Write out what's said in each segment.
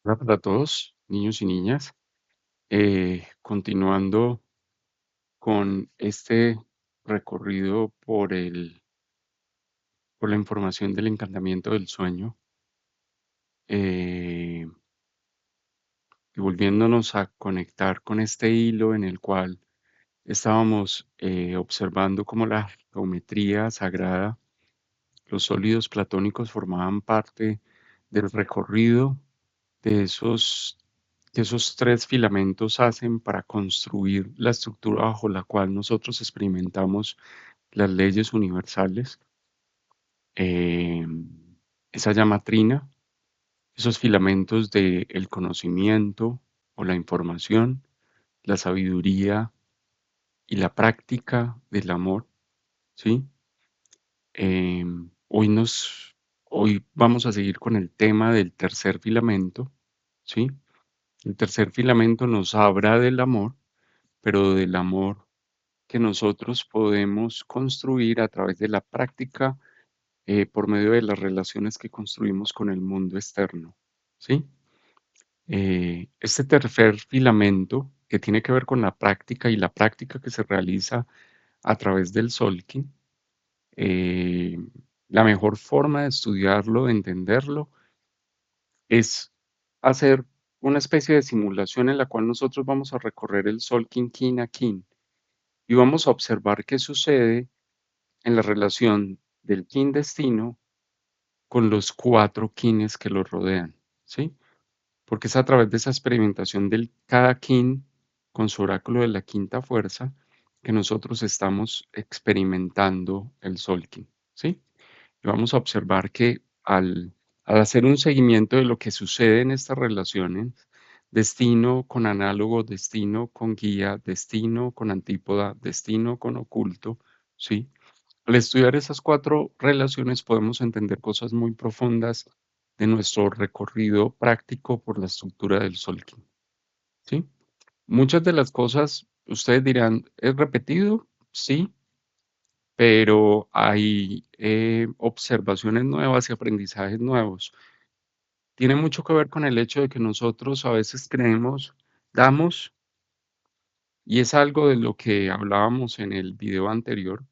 Hola para todos, niños y niñas. Continuando con este recorrido por la información del encantamiento del sueño, eh, y volviéndonos a conectar con este hilo en el cual estábamos observando cómo la geometría sagrada, los sólidos platónicos formaban parte del recorrido de esos tres filamentos hacen para construir la estructura bajo la cual nosotros experimentamos las leyes universales. eh, Esa llama trina, esos filamentos del conocimiento o la información, la sabiduría y la práctica del amor, ¿sí? Hoy hoy vamos a seguir con el tema del tercer filamento, ¿sí? El tercer filamento nos habla del amor, pero del amor que nosotros podemos construir a través de la práctica, por medio de las relaciones que construimos con el mundo externo, ¿sí? Este tercer filamento que tiene que ver con la práctica y la práctica que se realiza a través del Solkin, eh, la mejor forma de estudiarlo, de entenderlo, es hacer una especie de simulación en la cual nosotros vamos a recorrer el Solkin kin a kin y vamos a observar qué sucede en la relación del kin destino con los cuatro kines que lo rodean, ¿sí? Porque es a través de esa experimentación del cada kin con su oráculo de la quinta fuerza que nosotros estamos experimentando el Solkin, ¿sí? Y vamos a observar que al hacer un seguimiento de lo que sucede en estas relaciones, destino con análogo, destino con guía, destino con antípoda, destino con oculto, ¿sí? Al estudiar esas cuatro relaciones podemos entender cosas muy profundas de nuestro recorrido práctico por la estructura del Solkin, ¿sí? Muchas de las cosas, ustedes dirán, ¿es repetido? Sí, pero hay observaciones nuevas y aprendizajes nuevos. Tiene mucho que ver con el hecho de que nosotros a veces creemos, damos, y es algo de lo que hablábamos en el video anterior,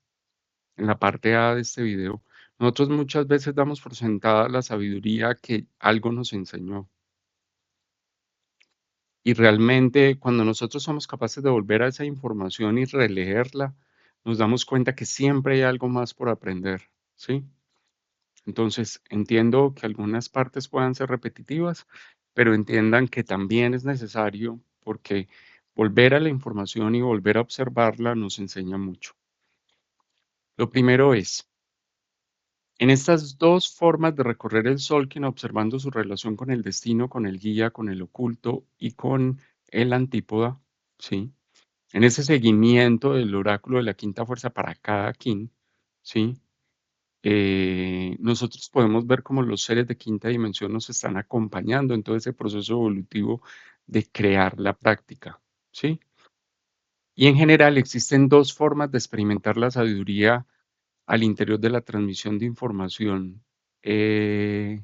en la parte A de este video. Nosotros muchas veces damos por sentada la sabiduría que algo nos enseñó. Y realmente cuando nosotros somos capaces de volver a esa información y releerla, nos damos cuenta que siempre hay algo más por aprender, ¿sí? Entonces, entiendo que algunas partes puedan ser repetitivas, pero entiendan que también es necesario porque volver a la información y volver a observarla nos enseña mucho. Lo primero es, en estas dos formas de recorrer el Solkin, observando su relación con el destino, con el guía, con el oculto y con el antípoda, ¿sí? En ese seguimiento del oráculo de la quinta fuerza para cada kin, ¿sí? Nosotros podemos ver cómo los seres de quinta dimensión nos están acompañando en todo ese proceso evolutivo de crear la práctica, ¿sí? Y en general existen dos formas de experimentar la sabiduría al interior de la transmisión de información que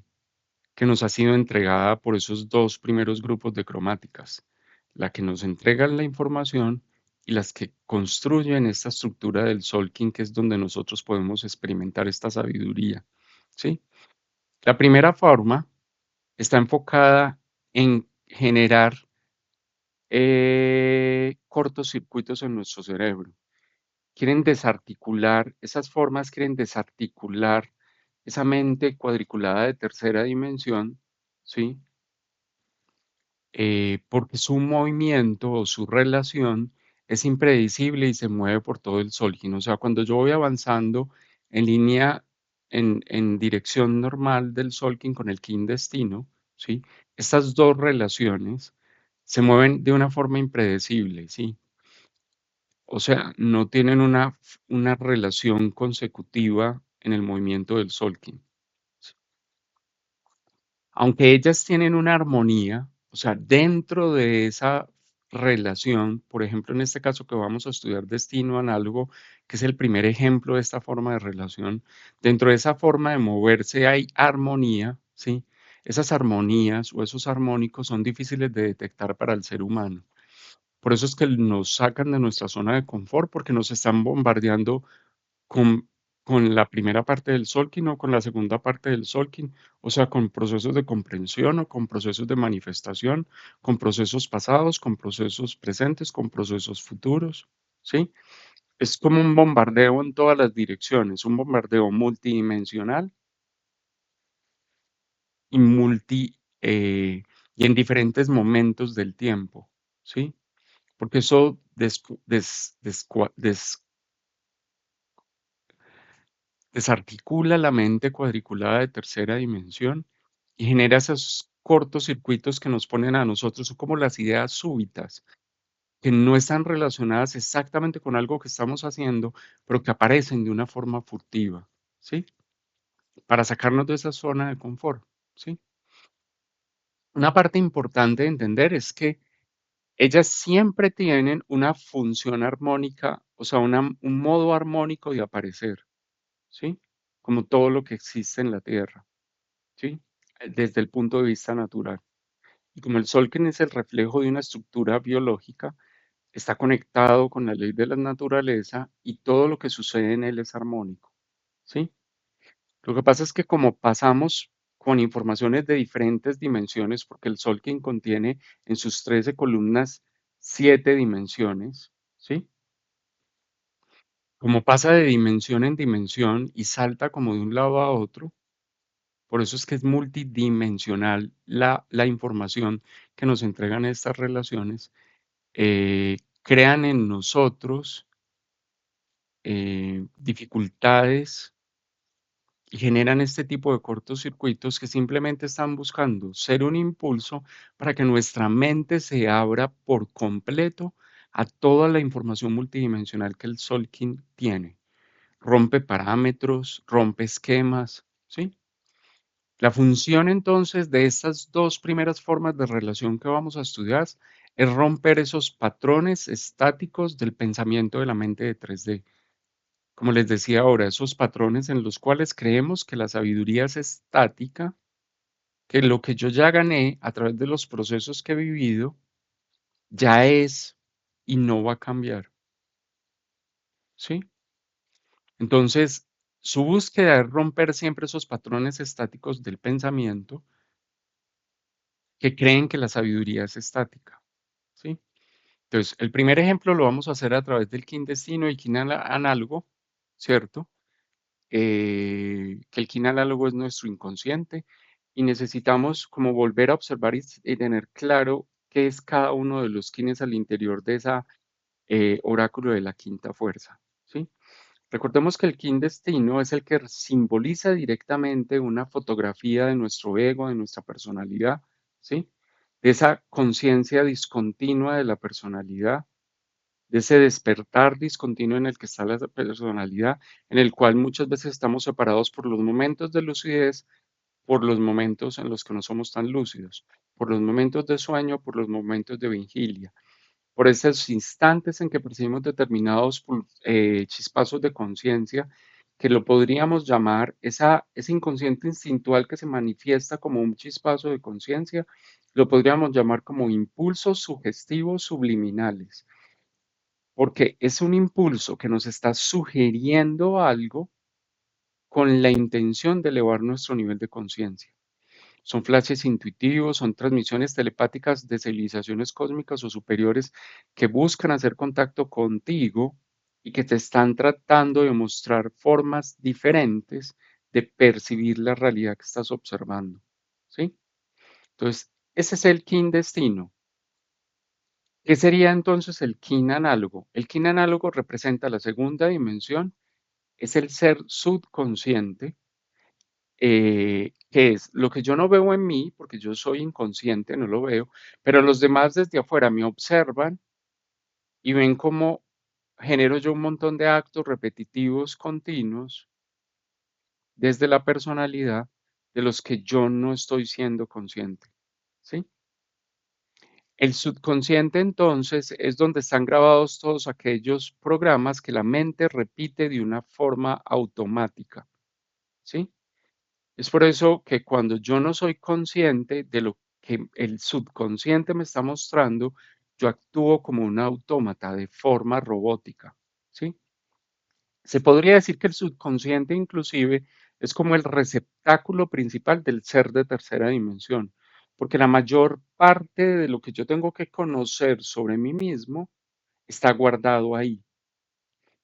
nos ha sido entregada por esos dos primeros grupos de cromáticas, la que nos entregan la información y las que construyen esta estructura del Solkin, que es donde nosotros podemos experimentar esta sabiduría, ¿sí? La primera forma está enfocada en generar cortocircuitos en nuestro cerebro. Quieren desarticular, esas formas quieren desarticular esa mente cuadriculada de tercera dimensión, ¿sí? Porque su movimiento o su relación es impredecible y se mueve por todo el Solkin. O sea, cuando yo voy avanzando en línea, en dirección normal del Solkin con el Kin destino, ¿sí? Estas dos relaciones se mueven de una forma impredecible, ¿sí? O sea, no tienen una relación consecutiva en el movimiento del Solkin. Aunque ellas tienen una armonía, o sea, dentro de esa relación, por ejemplo, en este caso que vamos a estudiar destino análogo, que es el primer ejemplo de esta forma de relación, dentro de esa forma de moverse hay armonía, ¿sí? esas armonías o esos armónicos son difíciles de detectar para el ser humano. Por eso es que nos sacan de nuestra zona de confort, porque nos están bombardeando con, con la primera parte del Solkin o con la segunda parte del Solkin, o sea, con procesos de comprensión o con procesos de manifestación, con procesos pasados, con procesos presentes, con procesos futuros, ¿sí? Es como un bombardeo en todas las direcciones, un bombardeo multidimensional y y en diferentes momentos del tiempo, ¿sí? Porque eso desarticula la mente cuadriculada de tercera dimensión y genera esos cortocircuitos que nos ponen a nosotros, son como las ideas súbitas, que no están relacionadas exactamente con algo que estamos haciendo, pero que aparecen de una forma furtiva, ¿sí? Para sacarnos de esa zona de confort, ¿sí? Una parte importante de entender es que ellas siempre tienen una función armónica, o sea, un modo armónico de aparecer, ¿sí? Como todo lo que existe en la Tierra, ¿sí? Desde el punto de vista natural. Y como el Sol, que es el reflejo de una estructura biológica, está conectado con la ley de la naturaleza y todo lo que sucede en él es armónico, ¿sí? Lo que pasa es que como pasamos con informaciones de diferentes dimensiones, porque el Solkin contiene en sus 13 columnas 7 dimensiones, ¿sí? Como pasa de dimensión en dimensión y salta como de un lado a otro, por eso es que es multidimensional la información que nos entregan estas relaciones, crean en nosotros dificultades y generan este tipo de cortocircuitos que simplemente están buscando ser un impulso para que nuestra mente se abra por completo a toda la información multidimensional que el Solkin tiene. Rompe parámetros, rompe esquemas, ¿sí? La función entonces de estas dos primeras formas de relación que vamos a estudiar es romper esos patrones estáticos del pensamiento de la mente de 3D. Como les decía ahora, esos patrones en los cuales creemos que la sabiduría es estática, que lo que yo ya gané a través de los procesos que he vivido ya es y no va a cambiar, ¿sí? Entonces, su búsqueda es romper siempre esos patrones estáticos del pensamiento que creen que la sabiduría es estática, ¿sí? Entonces, el primer ejemplo lo vamos a hacer a través del kin destino y kin análogo, ¿cierto? Que el kin análogo es nuestro inconsciente y necesitamos como volver a observar y tener claro qué es cada uno de los kines al interior de esa oráculo de la quinta fuerza, ¿sí? Recordemos que el kin destino es el que simboliza directamente una fotografía de nuestro ego, de nuestra personalidad, ¿sí? De esa conciencia discontinua de la personalidad, de ese despertar discontinuo en el que está la personalidad, en el cual muchas veces estamos separados por los momentos de lucidez, por los momentos en los que no somos tan lúcidos, por los momentos de sueño, por los momentos de vigilia, por esos instantes en que percibimos determinados chispazos de conciencia, que lo podríamos llamar ese inconsciente instintual que se manifiesta como un chispazo de conciencia, lo podríamos llamar como impulsos sugestivos subliminales, porque es un impulso que nos está sugiriendo algo con la intención de elevar nuestro nivel de conciencia. Son flashes intuitivos, son transmisiones telepáticas de civilizaciones cósmicas o superiores que buscan hacer contacto contigo y que te están tratando de mostrar formas diferentes de percibir la realidad que estás observando, ¿sí? Entonces, ese es el kin destino. ¿Qué sería entonces el kin análogo? El kin análogo representa la segunda dimensión, es el ser subconsciente, que es lo que yo no veo en mí, porque yo soy inconsciente, no lo veo, pero los demás desde afuera me observan y ven cómo genero yo un montón de actos repetitivos continuos desde la personalidad de los que yo no estoy siendo consciente, ¿sí? El subconsciente entonces es donde están grabados todos aquellos programas que la mente repite de una forma automática, ¿sí? Es por eso que cuando yo no soy consciente de lo que el subconsciente me está mostrando, yo actúo como un autómata de forma robótica, ¿sí? Se podría decir que el subconsciente inclusive es como el receptáculo principal del ser de tercera dimensión, porque la mayor parte de lo que yo tengo que conocer sobre mí mismo está guardado ahí.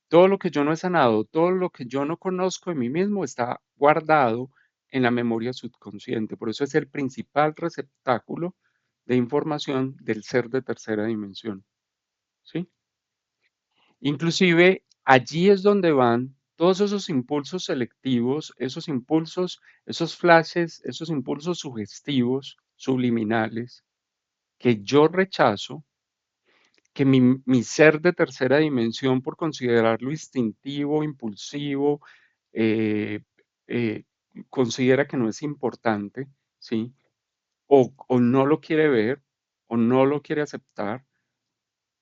Todo lo que yo no he sanado, todo lo que yo no conozco de mí mismo está guardado en la memoria subconsciente. Por eso es el principal receptáculo de información del ser de tercera dimensión, ¿sí? Inclusive allí es donde van todos esos impulsos selectivos, esos impulsos, esos flashes, esos impulsos sugestivos, subliminales, que yo rechazo, que mi ser de tercera dimensión, por considerarlo instintivo, impulsivo, eh, eh, considera que no es importante, ¿sí? O no lo quiere ver, o no lo quiere aceptar,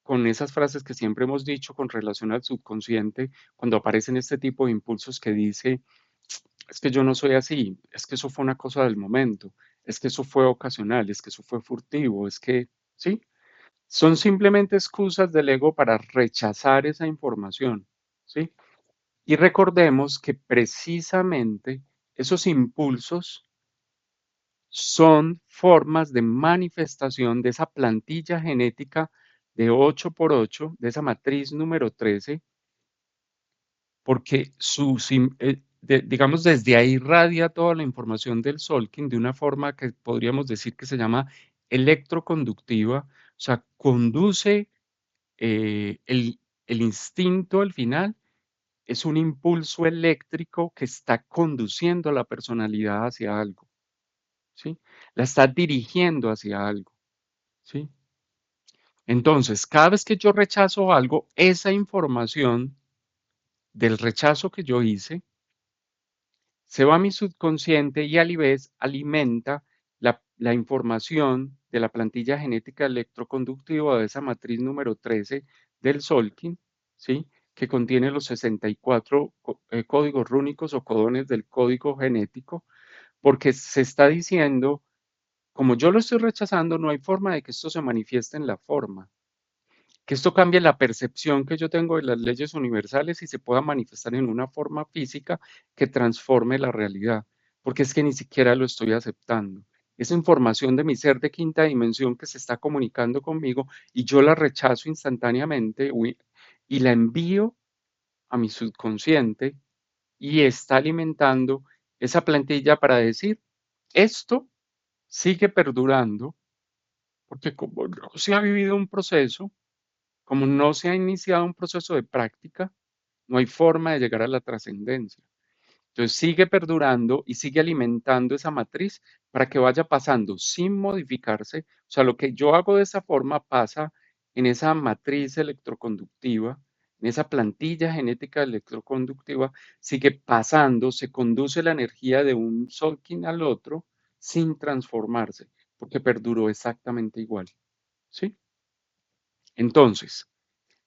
con esas frases que siempre hemos dicho con relación al subconsciente, cuando aparecen este tipo de impulsos que dice, es que yo no soy así, es que eso fue una cosa del momento, es que eso fue ocasional, es que eso fue furtivo, es que, ¿sí? Son simplemente excusas del ego para rechazar esa información, ¿sí? Y recordemos que precisamente esos impulsos son formas de manifestación de esa plantilla genética de 8 por 8, de esa matriz número 13, porque digamos, desde ahí radia toda la información del Solking de una forma que podríamos decir que se llama electroconductiva, o sea, conduce el instinto al final es un impulso eléctrico que está conduciendo a la personalidad hacia algo, ¿sí? La está dirigiendo hacia algo, ¿sí? Entonces, cada vez que yo rechazo algo, esa información del rechazo que yo hice se va a mi subconsciente y a la vez alimenta la información de la plantilla genética electroconductiva de esa matriz número 13 del Solkin, ¿sí? Que contiene los 64 códigos rúnicos o codones del código genético, porque se está diciendo, como yo lo estoy rechazando, no hay forma de que esto se manifieste en la forma, que esto cambie la percepción que yo tengo de las leyes universales y se pueda manifestar en una forma física que transforme la realidad, porque es que ni siquiera lo estoy aceptando. Esa información de mi ser de quinta dimensión que se está comunicando conmigo y yo la rechazo instantáneamente y la envío a mi subconsciente y está alimentando esa plantilla para decir, esto sigue perdurando, porque como no se ha vivido un proceso, como no se ha iniciado un proceso de práctica, no hay forma de llegar a la trascendencia. Entonces sigue perdurando y sigue alimentando esa matriz para que vaya pasando sin modificarse. O sea, lo que yo hago de esa forma pasa en esa matriz electroconductiva, en esa plantilla genética electroconductiva, sigue pasando, se conduce la energía de un Solkin al otro sin transformarse, porque perduró exactamente igual. ¿Sí? Entonces,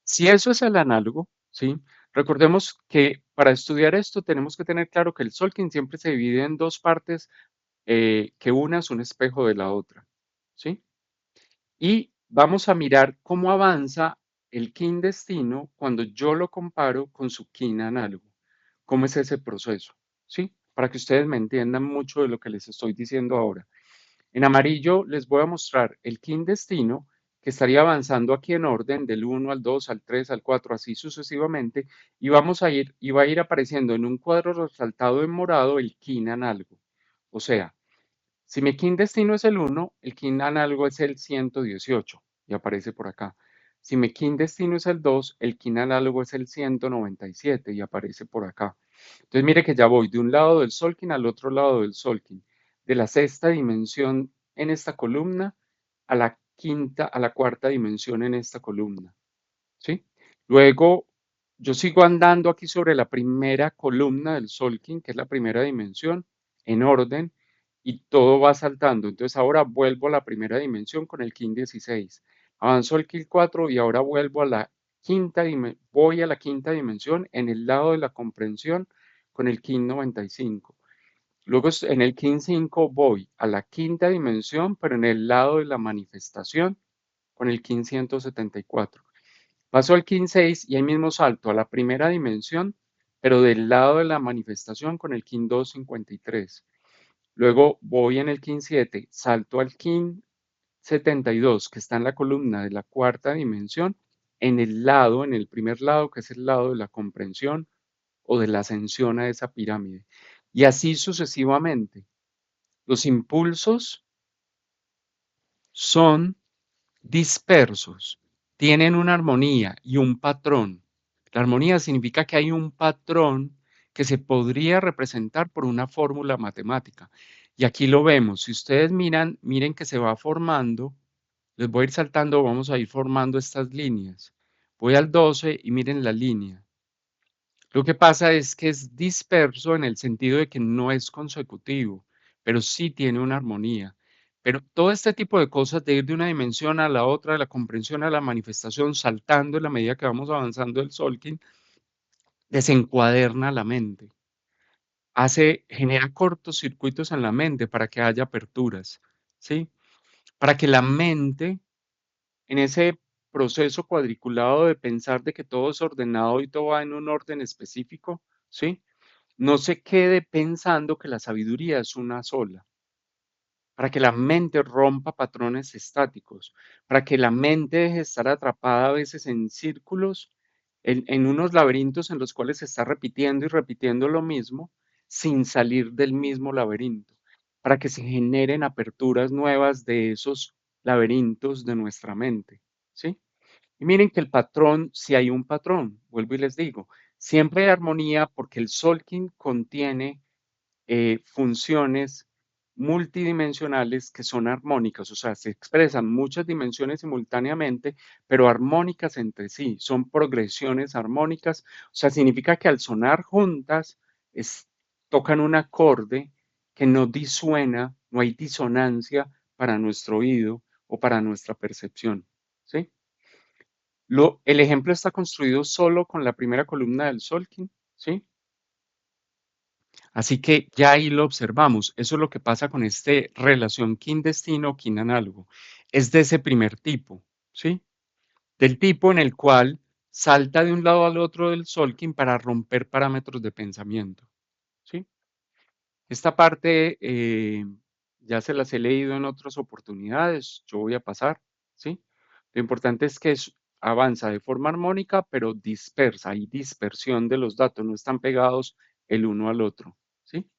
si eso es el análogo, ¿sí? Recordemos que para estudiar esto tenemos que tener claro que el Solking siempre se divide en dos partes, que una es un espejo de la otra, ¿sí? Y vamos a mirar cómo avanza el kin destino cuando yo lo comparo con su kin análogo. ¿Cómo es ese proceso? ¿Sí? Para que ustedes me entiendan mucho de lo que les estoy diciendo ahora. En amarillo les voy a mostrar el kin destino que estaría avanzando aquí en orden del 1 al 2, al 3, al 4, así sucesivamente, y vamos a ir, y va a ir apareciendo en un cuadro resaltado en morado el kin análogo. O sea, si mi kin destino es el 1, el kin análogo es el 118 y aparece por acá. Si mi kin destino es el 2, el kin análogo es el 197 y aparece por acá. Entonces mire que ya voy de un lado del Solkin al otro lado del Solkin, de la sexta dimensión en esta columna a la quinta, a la cuarta dimensión en esta columna, ¿sí? Luego yo sigo andando aquí sobre la primera columna del Solkin, que es la primera dimensión, en orden, y todo va saltando. Entonces ahora vuelvo a la primera dimensión con el Kin 16. Avanzo el Kin 4 y ahora vuelvo a la quinta dimensión, voy a la quinta dimensión en el lado de la comprensión con el Kin 95. Luego en el kin 5 voy a la quinta dimensión, pero en el lado de la manifestación con el kin 174. Paso al kin 6 y ahí mismo salto a la primera dimensión, pero del lado de la manifestación con el kin 253. Luego voy en el kin 7, salto al kin 72, que está en la columna de la cuarta dimensión, en el lado, en el primer lado, que es el lado de la comprensión o de la ascensión a esa pirámide. Y así sucesivamente. Los impulsos son dispersos, tienen una armonía y un patrón. La armonía significa que hay un patrón que se podría representar por una fórmula matemática. Y aquí lo vemos. Si ustedes miran, miren que se va formando. Les voy a ir saltando, vamos a ir formando estas líneas. Voy al 12 y miren la línea. Lo que pasa es que es disperso en el sentido de que no es consecutivo, pero sí tiene una armonía. Pero todo este tipo de cosas de ir de una dimensión a la otra, de la comprensión a la manifestación, saltando en la medida que vamos avanzando el Solkin, desencuaderna la mente. Genera cortocircuitos en la mente para que haya aperturas, ¿sí? Para que la mente en ese proceso cuadriculado de pensar de que todo es ordenado y todo va en un orden específico, ¿sí? No se quede pensando que la sabiduría es una sola, para que la mente rompa patrones estáticos, para que la mente deje de estar atrapada a veces en círculos, en unos laberintos en los cuales se está repitiendo y repitiendo lo mismo sin salir del mismo laberinto, para que se generen aperturas nuevas de esos laberintos de nuestra mente, ¿sí? Y miren que el patrón, si hay un patrón, vuelvo y les digo, siempre hay armonía porque el Solkin contiene funciones multidimensionales que son armónicas, o sea, se expresan muchas dimensiones simultáneamente, pero armónicas entre sí, son progresiones armónicas, o sea, significa que al sonar juntas tocan un acorde que no disuena, no hay disonancia para nuestro oído o para nuestra percepción, ¿sí? El ejemplo está construido solo con la primera columna del Solkin, ¿sí? Así que ya ahí lo observamos. Eso es lo que pasa con este relación kin-destino, kin-análogo. Es de ese primer tipo, ¿sí? Del tipo en el cual salta de un lado al otro del Solkin para romper parámetros de pensamiento, ¿sí? Esta parte ya se las he leído en otras oportunidades, yo voy a pasar, ¿sí? Lo importante es que avanza de forma armónica, pero dispersa, hay dispersión de los datos, no están pegados el uno al otro, ¿sí?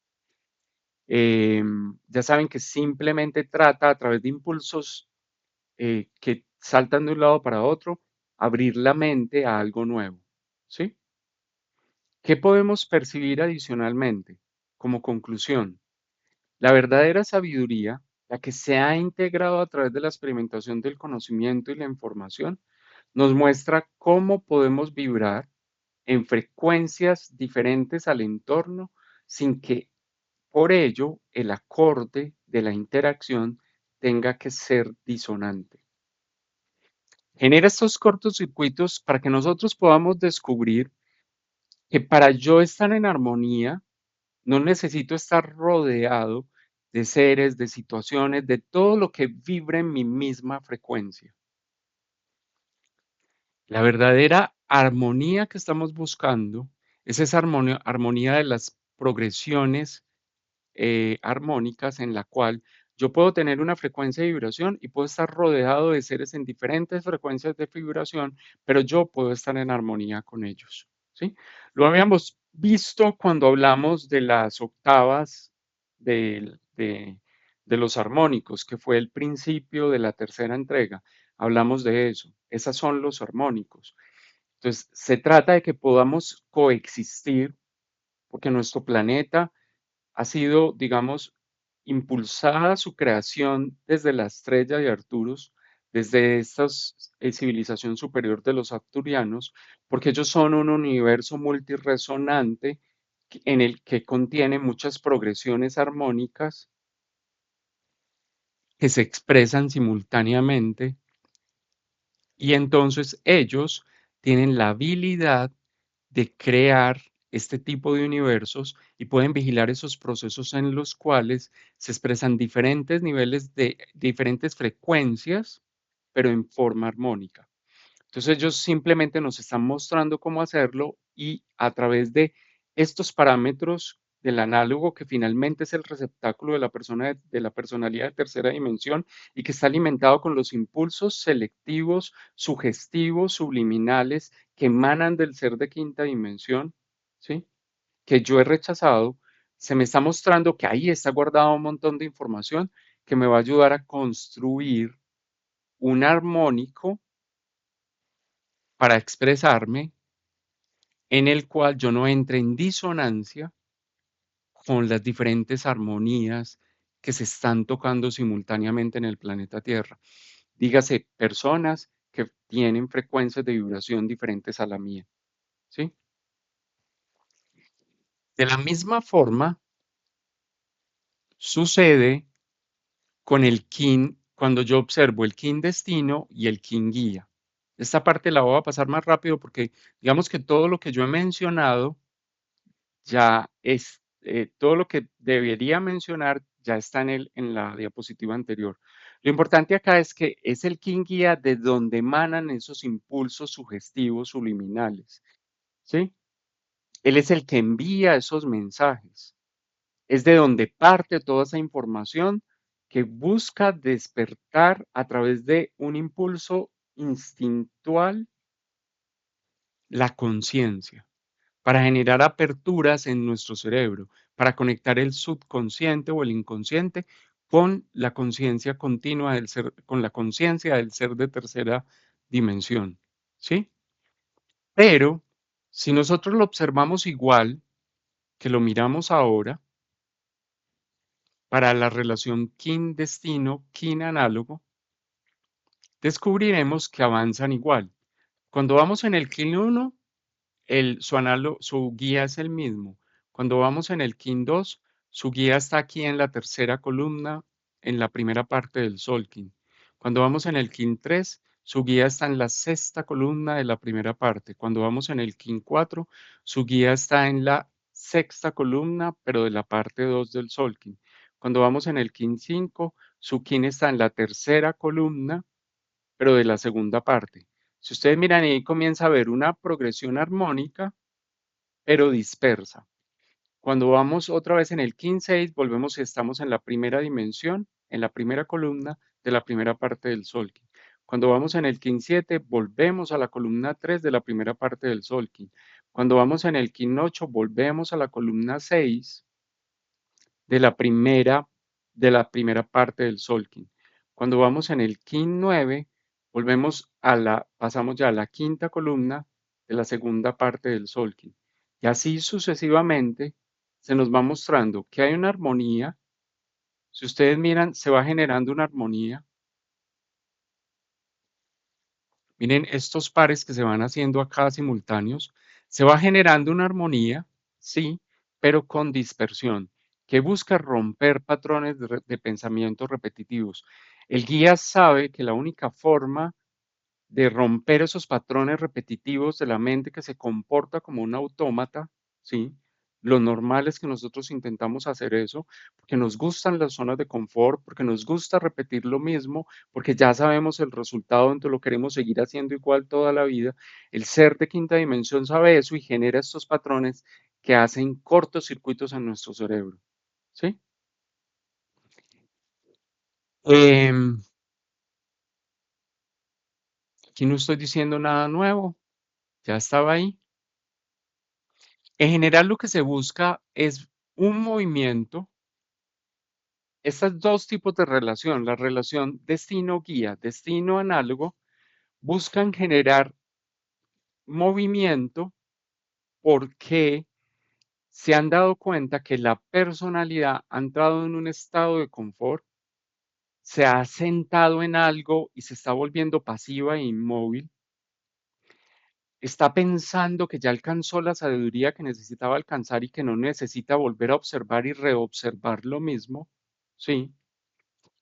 Ya saben que simplemente trata a través de impulsos que saltan de un lado para otro, abrir la mente a algo nuevo, ¿sí? ¿Qué podemos percibir adicionalmente? Como conclusión, la verdadera sabiduría, la que se ha integrado a través de la experimentación del conocimiento y la información, nos muestra cómo podemos vibrar en frecuencias diferentes al entorno sin que por ello el acorde de la interacción tenga que ser disonante. Genera estos cortocircuitos para que nosotros podamos descubrir que para yo estar en armonía, no necesito estar rodeado de seres, de situaciones, de todo lo que vibre en mi misma frecuencia. La verdadera armonía que estamos buscando es esa armonía de las progresiones armónicas en la cual yo puedo tener una frecuencia de vibración y puedo estar rodeado de seres en diferentes frecuencias de vibración, pero yo puedo estar en armonía con ellos, ¿sí? Lo habíamos visto cuando hablamos de las octavas de los armónicos, que fue el principio de la tercera entrega. Hablamos de eso. Esos son los armónicos. Entonces, se trata de que podamos coexistir, porque nuestro planeta ha sido, digamos, impulsada su creación desde la estrella de Arturus, desde esta civilización superior de los arturianos, porque ellos son un universo multiresonante en el que contiene muchas progresiones armónicas que se expresan simultáneamente y entonces ellos tienen la habilidad de crear este tipo de universos y pueden vigilar esos procesos en los cuales se expresan diferentes niveles de diferentes frecuencias, pero en forma armónica. Entonces ellos simplemente nos están mostrando cómo hacerlo y a través de estos parámetros del análogo que finalmente es el receptáculo de la persona de la personalidad de tercera dimensión y que está alimentado con los impulsos selectivos, sugestivos, subliminales que emanan del ser de quinta dimensión, ¿sí? Que yo he rechazado, se me está mostrando que ahí está guardado un montón de información que me va a ayudar a construir un armónico para expresarme en el cual yo no entre en disonancia con las diferentes armonías que se están tocando simultáneamente en el planeta Tierra. Dígase, personas que tienen frecuencias de vibración diferentes a la mía, ¿sí? De la misma forma, sucede con el kin cuando yo observo el kin destino y el kin guía. Esta parte la voy a pasar más rápido porque digamos que todo lo que yo he mencionado ya es, todo lo que debería mencionar ya está en la diapositiva anterior. Lo importante acá es que es el kin guía de donde emanan esos impulsos sugestivos subliminales, ¿sí? Él es el que envía esos mensajes. Es de donde parte toda esa información que busca despertar a través de un impulso instintual la conciencia, para generar aperturas en nuestro cerebro, para conectar el subconsciente o el inconsciente con la conciencia continua del ser, con la conciencia del ser de tercera dimensión, ¿sí? Pero si nosotros lo observamos igual que lo miramos ahora, para la relación kin-destino, kin-análogo, descubriremos que avanzan igual. Cuando vamos en el kin 1, su guía es el mismo. Cuando vamos en el kin 2, su guía está aquí en la tercera columna, en la primera parte del Solkin. Cuando vamos en el kin 3, su guía está en la sexta columna de la primera parte. Cuando vamos en el kin 4, su guía está en la sexta columna, pero de la parte 2 del Solkin. Cuando vamos en el kin 5, su kin está en la tercera columna, pero de la segunda parte. Si ustedes miran ahí comienza a haber una progresión armónica, pero dispersa. Cuando vamos otra vez en el kin 6, volvemos y estamos en la primera dimensión, en la primera columna de la primera parte del Solkin. Cuando vamos en el kin 7, volvemos a la columna 3 de la primera parte del Solkin. Cuando vamos en el kin 8, volvemos a la columna 6 de la primera parte del Solkin. Cuando vamos en el kin 9, pasamos ya a la quinta columna de la segunda parte del Solkin. Y así sucesivamente se nos va mostrando que hay una armonía. Si ustedes miran, se va generando una armonía. Miren estos pares que se van haciendo acá simultáneos. Se va generando una armonía, sí, pero con dispersión, que busca romper patrones de pensamiento repetitivos. El guía sabe que la única forma de romper esos patrones repetitivos de la mente que se comporta como un autómata, ¿sí? Lo normal es que nosotros intentamos hacer eso porque nos gustan las zonas de confort, porque nos gusta repetir lo mismo, porque ya sabemos el resultado, entonces lo queremos seguir haciendo igual toda la vida. El ser de quinta dimensión sabe eso y genera estos patrones que hacen cortocircuitos en nuestro cerebro, ¿sí? Em, Aquí no estoy diciendo nada nuevo, ya estaba ahí. En general lo que se busca es un movimiento, estos dos tipos de relación, la relación destino-guía, destino-análogo, buscan generar movimiento porque se han dado cuenta que la personalidad ha entrado en un estado de confort, se ha sentado en algo y se está volviendo pasiva e inmóvil, está pensando que ya alcanzó la sabiduría que necesitaba alcanzar y que no necesita volver a observar y reobservar lo mismo, ¿sí?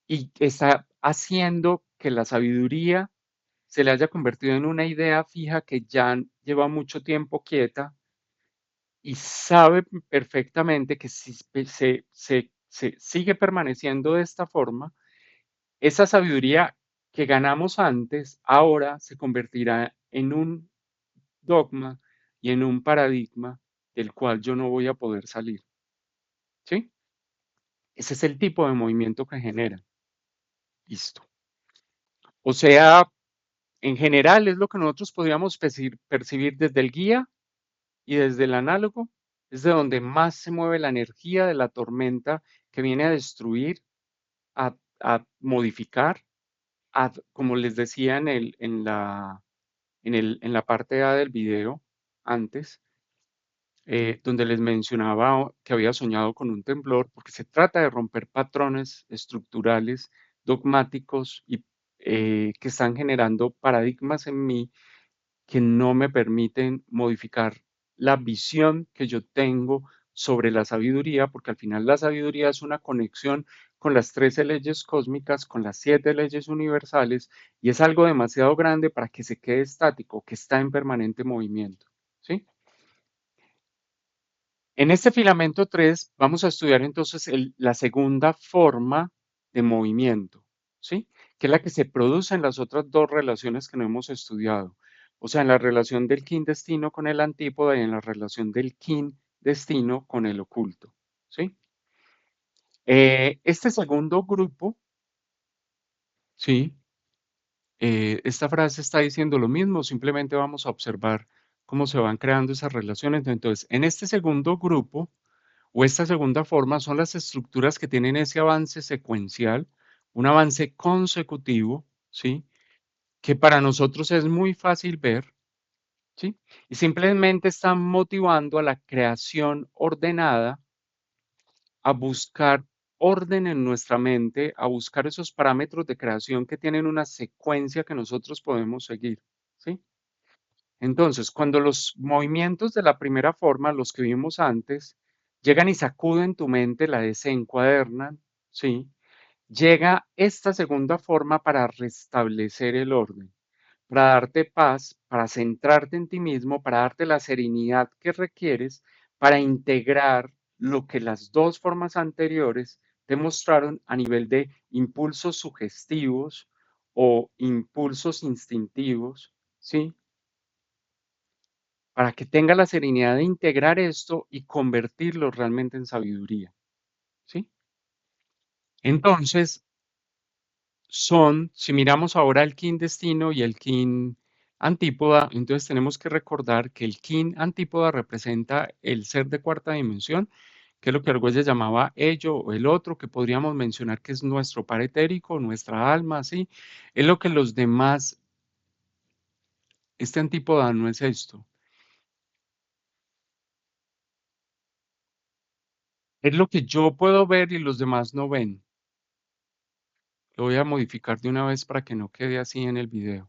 Y está haciendo que la sabiduría se le haya convertido en una idea fija que ya lleva mucho tiempo quieta y sabe perfectamente que si se sigue permaneciendo de esta forma, esa sabiduría que ganamos antes, ahora se convertirá en un dogma y en un paradigma del cual yo no voy a poder salir, ¿sí? Ese es el tipo de movimiento que genera. Listo. O sea, en general es lo que nosotros podríamos percibir desde el guía y desde el análogo, es de donde más se mueve la energía de la tormenta que viene a destruir, a modificar, como les decía en la parte A del video antes, donde les mencionaba que había soñado con un temblor, porque se trata de romper patrones estructurales, dogmáticos y que están generando paradigmas en mí que no me permiten modificar la visión que yo tengo sobre la sabiduría, porque al final la sabiduría es una conexión con las 13 leyes cósmicas, con las 7 leyes universales, y es algo demasiado grande para que se quede estático, que está en permanente movimiento. ¿Sí? En este filamento 3 vamos a estudiar entonces la segunda forma de movimiento, ¿sí? Que es la que se produce en las otras dos relaciones que no hemos estudiado. O sea, en la relación del kin destino con el antípoda y en la relación del kin destino con el oculto, ¿sí? Este segundo grupo, ¿sí? Esta frase está diciendo lo mismo, simplemente vamos a observar cómo se van creando esas relaciones. Entonces, en este segundo grupo, o esta segunda forma son las estructuras que tienen ese avance secuencial, un avance consecutivo, ¿sí? Que para nosotros es muy fácil ver, ¿sí? Y simplemente están motivando a la creación ordenada, a buscar orden en nuestra mente, a buscar esos parámetros de creación que tienen una secuencia que nosotros podemos seguir, ¿sí? Entonces, cuando los movimientos de la primera forma, los que vimos antes, llegan y sacuden tu mente, la desencuadernan, ¿sí? Llega esta segunda forma para restablecer el orden, para darte paz, para centrarte en ti mismo, para darte la serenidad que requieres, para integrar lo que las dos formas anteriores te mostraron a nivel de impulsos sugestivos o impulsos instintivos, ¿sí? Para que tenga la serenidad de integrar esto y convertirlo realmente en sabiduría, ¿sí? Entonces, si miramos ahora el kin destino y el kin antípoda, entonces tenemos que recordar que el kin antípoda representa el ser de cuarta dimensión, que es lo que Argüelles llamaba ello o el otro, que podríamos mencionar que es nuestro par etérico, nuestra alma, ¿sí? Es lo que los demás, este antípoda no es esto, es lo que yo puedo ver y los demás no ven. Lo voy a modificar de una vez para que no quede así en el video.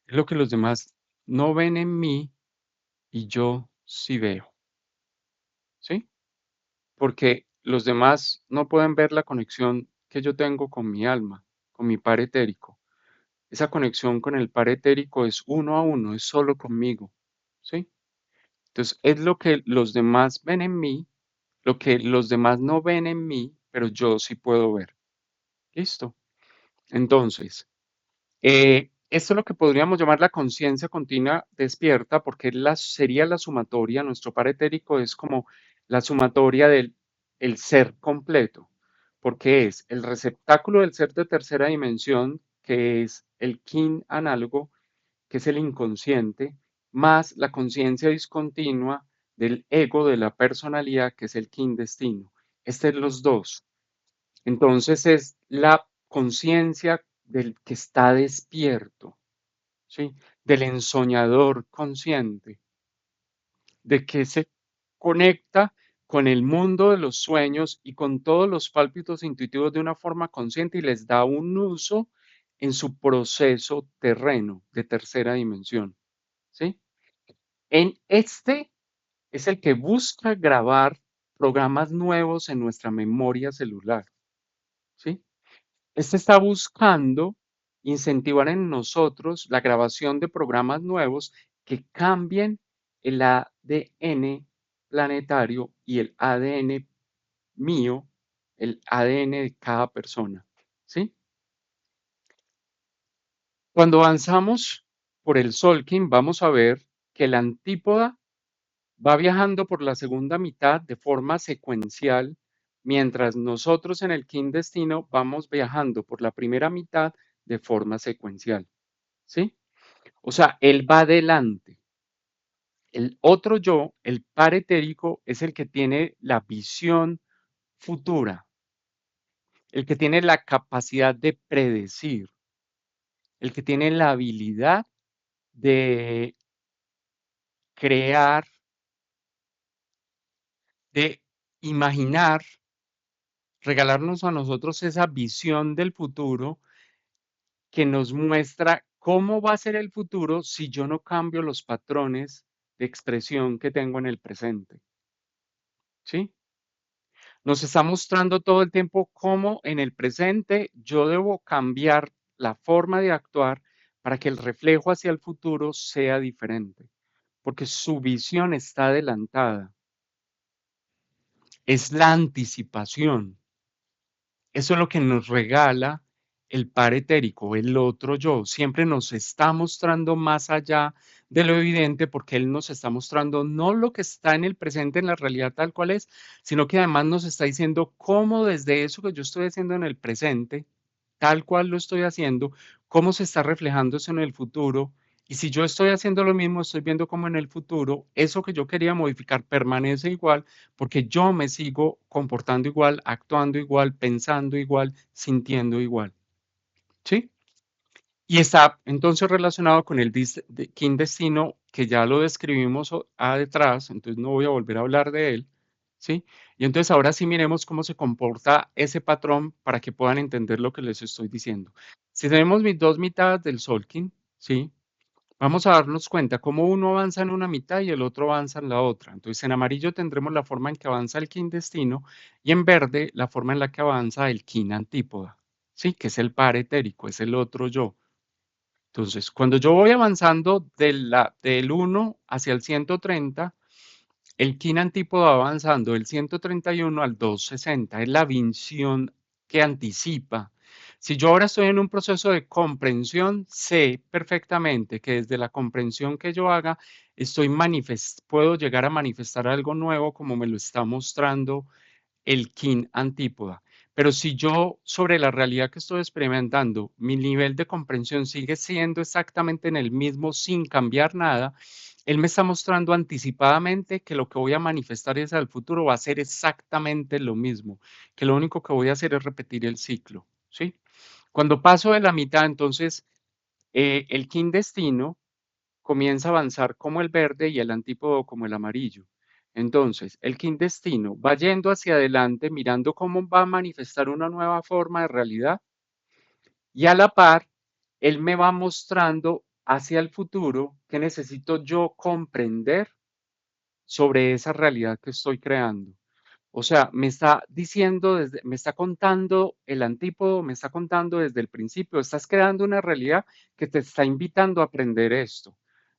Es lo que los demás no ven en mí y yo sí veo, ¿sí? Porque los demás no pueden ver la conexión que yo tengo con mi alma, con mi par etérico. Esa conexión con el par etérico es uno a uno, es solo conmigo, ¿sí? Entonces, es lo que los demás ven en mí, lo que los demás no ven en mí, pero yo sí puedo ver. ¿Listo? Entonces, esto es lo que podríamos llamar la conciencia continua despierta, porque sería la sumatoria, nuestro par etérico es como la sumatoria del el ser completo, porque es el receptáculo del ser de tercera dimensión, que es el kin análogo, que es el inconsciente, más la conciencia discontinua del ego, de la personalidad, que es el kin destino. Este es los dos. Entonces es la conciencia del que está despierto, ¿sí? Del ensoñador consciente, de que se conecta con el mundo de los sueños y con todos los pálpitos intuitivos de una forma consciente y les da un uso en su proceso terreno de tercera dimensión, ¿sí? En este es el que busca grabar programas nuevos en nuestra memoria celular, ¿sí? Este está buscando incentivar en nosotros la grabación de programas nuevos que cambien el ADN planetario y el ADN mío, el ADN de cada persona, ¿sí? Cuando avanzamos por el Solkin, vamos a ver que la antípoda va viajando por la segunda mitad de forma secuencial, mientras nosotros en el Kin destino vamos viajando por la primera mitad de forma secuencial, ¿sí? O sea, él va adelante. El otro yo, el paretérico, es el que tiene la visión futura, el que tiene la capacidad de predecir, el que tiene la habilidad de crear, de imaginar, regalarnos a nosotros esa visión del futuro que nos muestra cómo va a ser el futuro si yo no cambio los patrones de expresión que tengo en el presente, ¿sí? Nos está mostrando todo el tiempo cómo en el presente yo debo cambiar la forma de actuar para que el reflejo hacia el futuro sea diferente, porque su visión está adelantada, es la anticipación. Eso es lo que nos regala el par etérico, el otro yo. Siempre nos está mostrando más allá de lo evidente porque él nos está mostrando no lo que está en el presente, en la realidad tal cual es, sino que además nos está diciendo cómo desde eso que yo estoy haciendo en el presente, tal cual lo estoy haciendo, cómo se está reflejando eso en el futuro. Y si yo estoy haciendo lo mismo, estoy viendo cómo en el futuro eso que yo quería modificar permanece igual porque yo me sigo comportando igual, actuando igual, pensando igual, sintiendo igual, ¿sí? Y está entonces relacionado con el kin destino, que ya lo describimos detrás, entonces no voy a volver a hablar de él, ¿sí? Y entonces ahora sí miremos cómo se comporta ese patrón para que puedan entender lo que les estoy diciendo. Si tenemos mis dos mitades del Solkin, ¿sí? Vamos a darnos cuenta cómo uno avanza en una mitad y el otro avanza en la otra. Entonces, en amarillo tendremos la forma en que avanza el kin destino y en verde la forma en la que avanza el kin antípoda, ¿sí? Que es el par etérico, es el otro yo. Entonces, cuando yo voy avanzando del 1 hacia el 130, el kin antípoda va avanzando del 131 al 260, es la visión que anticipa. Si yo ahora estoy en un proceso de comprensión, sé perfectamente que desde la comprensión que yo haga, puedo llegar a manifestar algo nuevo como me lo está mostrando el kin antípoda. Pero si yo sobre la realidad que estoy experimentando, mi nivel de comprensión sigue siendo exactamente en el mismo sin cambiar nada, él me está mostrando anticipadamente que lo que voy a manifestar hacia el futuro va a ser exactamente lo mismo, que lo único que voy a hacer es repetir el ciclo, ¿sí? Cuando paso de la mitad, entonces, el kin destino comienza a avanzar como el verde y el antípodo como el amarillo. Entonces, el kin destino va yendo hacia adelante, mirando cómo va a manifestar una nueva forma de realidad y a la par, él me va mostrando hacia el futuro que necesito yo comprender sobre esa realidad que estoy creando. O sea, me está diciendo, me está contando el antípodo, me está contando desde el principio, estás creando una realidad que te está invitando a aprender esto.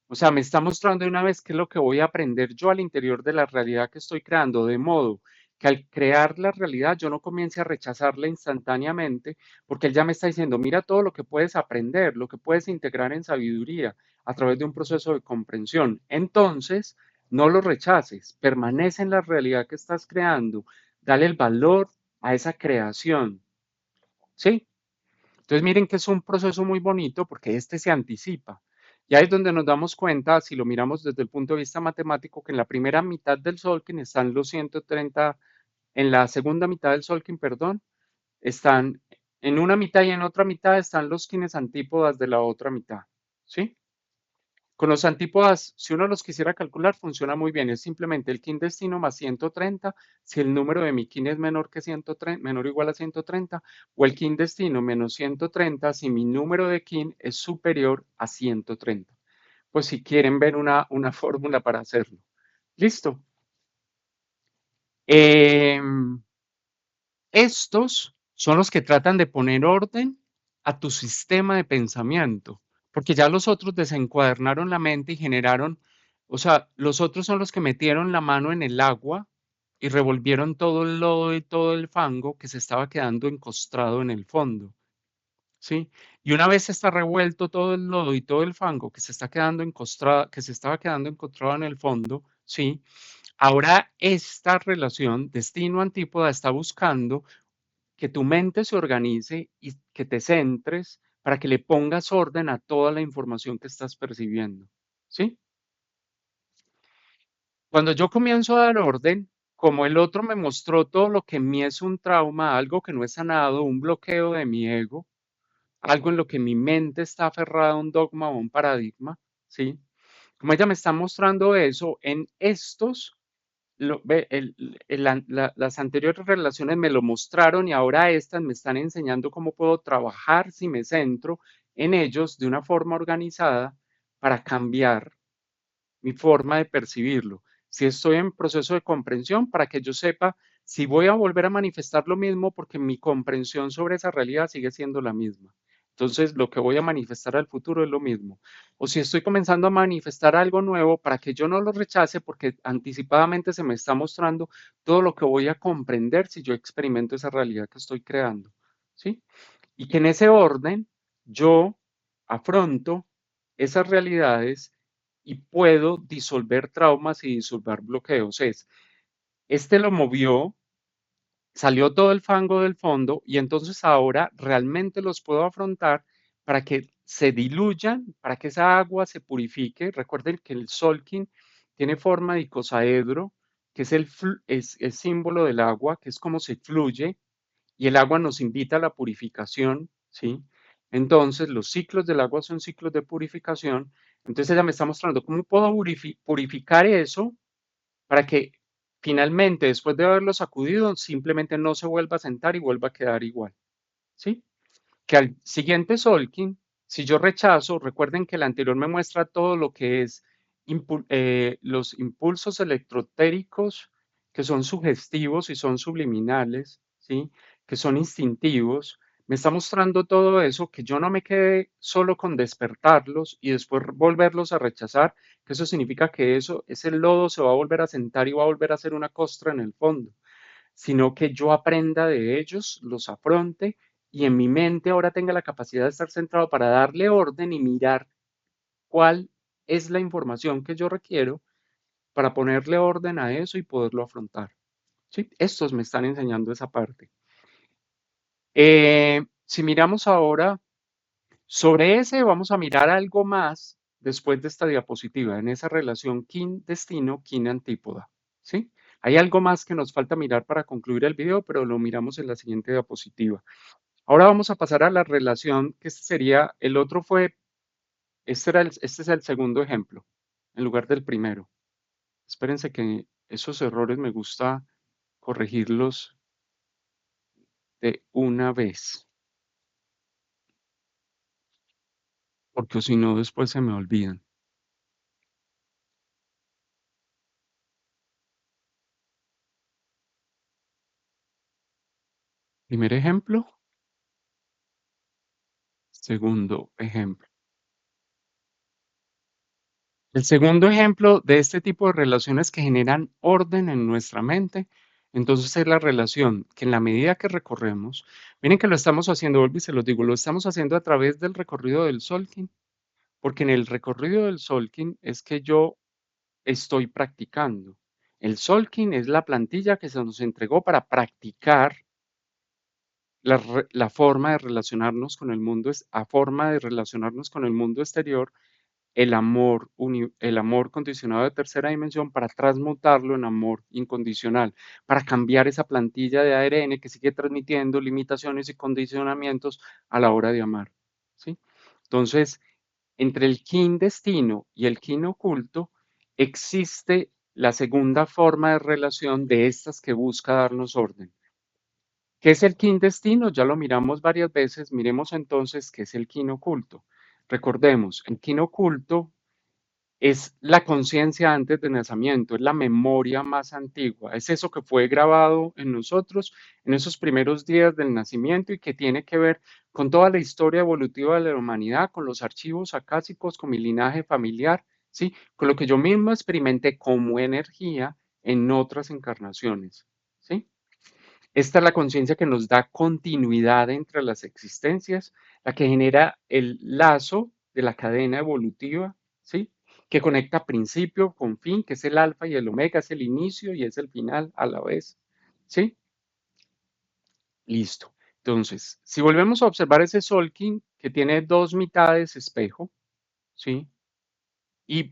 O sea, me está mostrando de una vez qué es lo que voy a aprender yo al interior de la realidad que estoy creando, de modo que al crear la realidad yo no comience a rechazarla instantáneamente, porque él ya me está diciendo, mira todo lo que puedes aprender, lo que puedes integrar en sabiduría a través de un proceso de comprensión. Entonces, no lo rechaces, permanece en la realidad que estás creando, dale el valor a esa creación, ¿sí? Entonces miren que es un proceso muy bonito porque este se anticipa. Y ahí es donde nos damos cuenta, si lo miramos desde el punto de vista matemático, que en la primera mitad del Solkin están los 130, en la segunda mitad del Solkin, perdón, están en una mitad y en otra mitad están los kines antípodas de la otra mitad, ¿sí? Con los antípodas, si uno los quisiera calcular, funciona muy bien. Es simplemente el kin destino más 130, si el número de mi kin es menor que 130, menor o igual a 130, o el kin destino menos 130, si mi número de kin es superior a 130. Pues si quieren ver una fórmula para hacerlo. Listo. Estos son los que tratan de poner orden a tu sistema de pensamiento, porque ya los otros desencuadernaron la mente y generaron, o sea, los otros son los que metieron la mano en el agua y revolvieron todo el lodo y todo el fango que se estaba quedando encostrado en el fondo, ¿sí? Y una vez está revuelto todo el lodo y todo el fango que se está quedando encostrado, que se estaba quedando encontrado en el fondo, ¿sí? Ahora esta relación destino-antípoda está buscando que tu mente se organice y que te centres para que le pongas orden a toda la información que estás percibiendo, ¿sí? Cuando yo comienzo a dar orden, como el otro me mostró todo lo que en mí es un trauma, algo que no es sanado, un bloqueo de mi ego, algo en lo que mi mente está aferrada a un dogma o un paradigma, ¿sí? Como ella me está mostrando eso, en estos las anteriores relaciones me lo mostraron y ahora estas me están enseñando cómo puedo trabajar si me centro en ellos de una forma organizada para cambiar mi forma de percibirlo. Si estoy en proceso de comprensión, para que yo sepa si voy a volver a manifestar lo mismo, porque mi comprensión sobre esa realidad sigue siendo la misma. Entonces, lo que voy a manifestar al futuro es lo mismo. O si estoy comenzando a manifestar algo nuevo, para que yo no lo rechace, porque anticipadamente se me está mostrando todo lo que voy a comprender si yo experimento esa realidad que estoy creando. ¿Sí? Y que en ese orden yo afronto esas realidades y puedo disolver traumas y disolver bloqueos. Este lo movió, salió todo el fango del fondo y entonces ahora realmente los puedo afrontar para que se diluyan, para que esa agua se purifique. Recuerden que el Solkin tiene forma de icosaedro, que es el símbolo del agua, que es como se fluye y el agua nos invita a la purificación, ¿sí? Entonces, los ciclos del agua son ciclos de purificación. Entonces, ella me está mostrando cómo puedo purificar eso para que finalmente, después de haberlo sacudido, simplemente no se vuelva a sentar y vuelva a quedar igual, ¿sí? Que al siguiente Solkin, si yo rechazo, recuerden que el anterior me muestra todo lo que es los impulsos electrotéricos que son sugestivos y son subliminales, ¿sí? Que son instintivos. Me está mostrando todo eso, que yo no me quede solo con despertarlos y después volverlos a rechazar, que eso significa que ese lodo se va a volver a sentar y va a volver a ser una costra en el fondo, sino que yo aprenda de ellos, los afronte y en mi mente ahora tenga la capacidad de estar centrado para darle orden y mirar cuál es la información que yo requiero para ponerle orden a eso y poderlo afrontar. ¿Sí? Estos me están enseñando esa parte. Si miramos ahora sobre ese, vamos a mirar algo más después de esta diapositiva, en esa relación kin-destino, kin-antípoda. ¿Sí? Hay algo más que nos falta mirar para concluir el video, pero lo miramos en la siguiente diapositiva. Ahora vamos a pasar a la relación que sería, el otro fue, este es el segundo ejemplo, en lugar del primero. Espérense que esos errores me gusta corregirlos de una vez, porque si no después se me olvidan. Primer ejemplo, segundo ejemplo. El segundo ejemplo de este tipo de relaciones que generan orden en nuestra mente, entonces es la relación que en la medida que recorremos, miren que lo estamos haciendo, vuelvo y se los digo, lo estamos haciendo a través del recorrido del Solkin, porque en el recorrido del Solkin es que yo estoy practicando. El Solkin es la plantilla que se nos entregó para practicar la forma de relacionarnos con el mundo, a forma de relacionarnos con el mundo exterior, el amor condicionado de tercera dimensión para transmutarlo en amor incondicional, para cambiar esa plantilla de ARN que sigue transmitiendo limitaciones y condicionamientos a la hora de amar. ¿Sí? Entonces, entre el kin destino y el kin oculto existe la segunda forma de relación de estas que busca darnos orden. ¿Qué es el kin destino? Ya lo miramos varias veces. Miremos entonces qué es el kin oculto. Recordemos, el kin oculto es la conciencia antes del nacimiento, es la memoria más antigua, es eso que fue grabado en nosotros en esos primeros días del nacimiento y que tiene que ver con toda la historia evolutiva de la humanidad, con los archivos acásicos, con mi linaje familiar, ¿sí? Con lo que yo mismo experimenté como energía en otras encarnaciones, ¿sí? Esta es la conciencia que nos da continuidad entre las existencias, la que genera el lazo de la cadena evolutiva, ¿sí? Que conecta principio con fin, que es el alfa y el omega, es el inicio y es el final a la vez, ¿sí? Listo. Entonces, si volvemos a observar ese Solking que tiene dos mitades espejo, ¿sí? Y,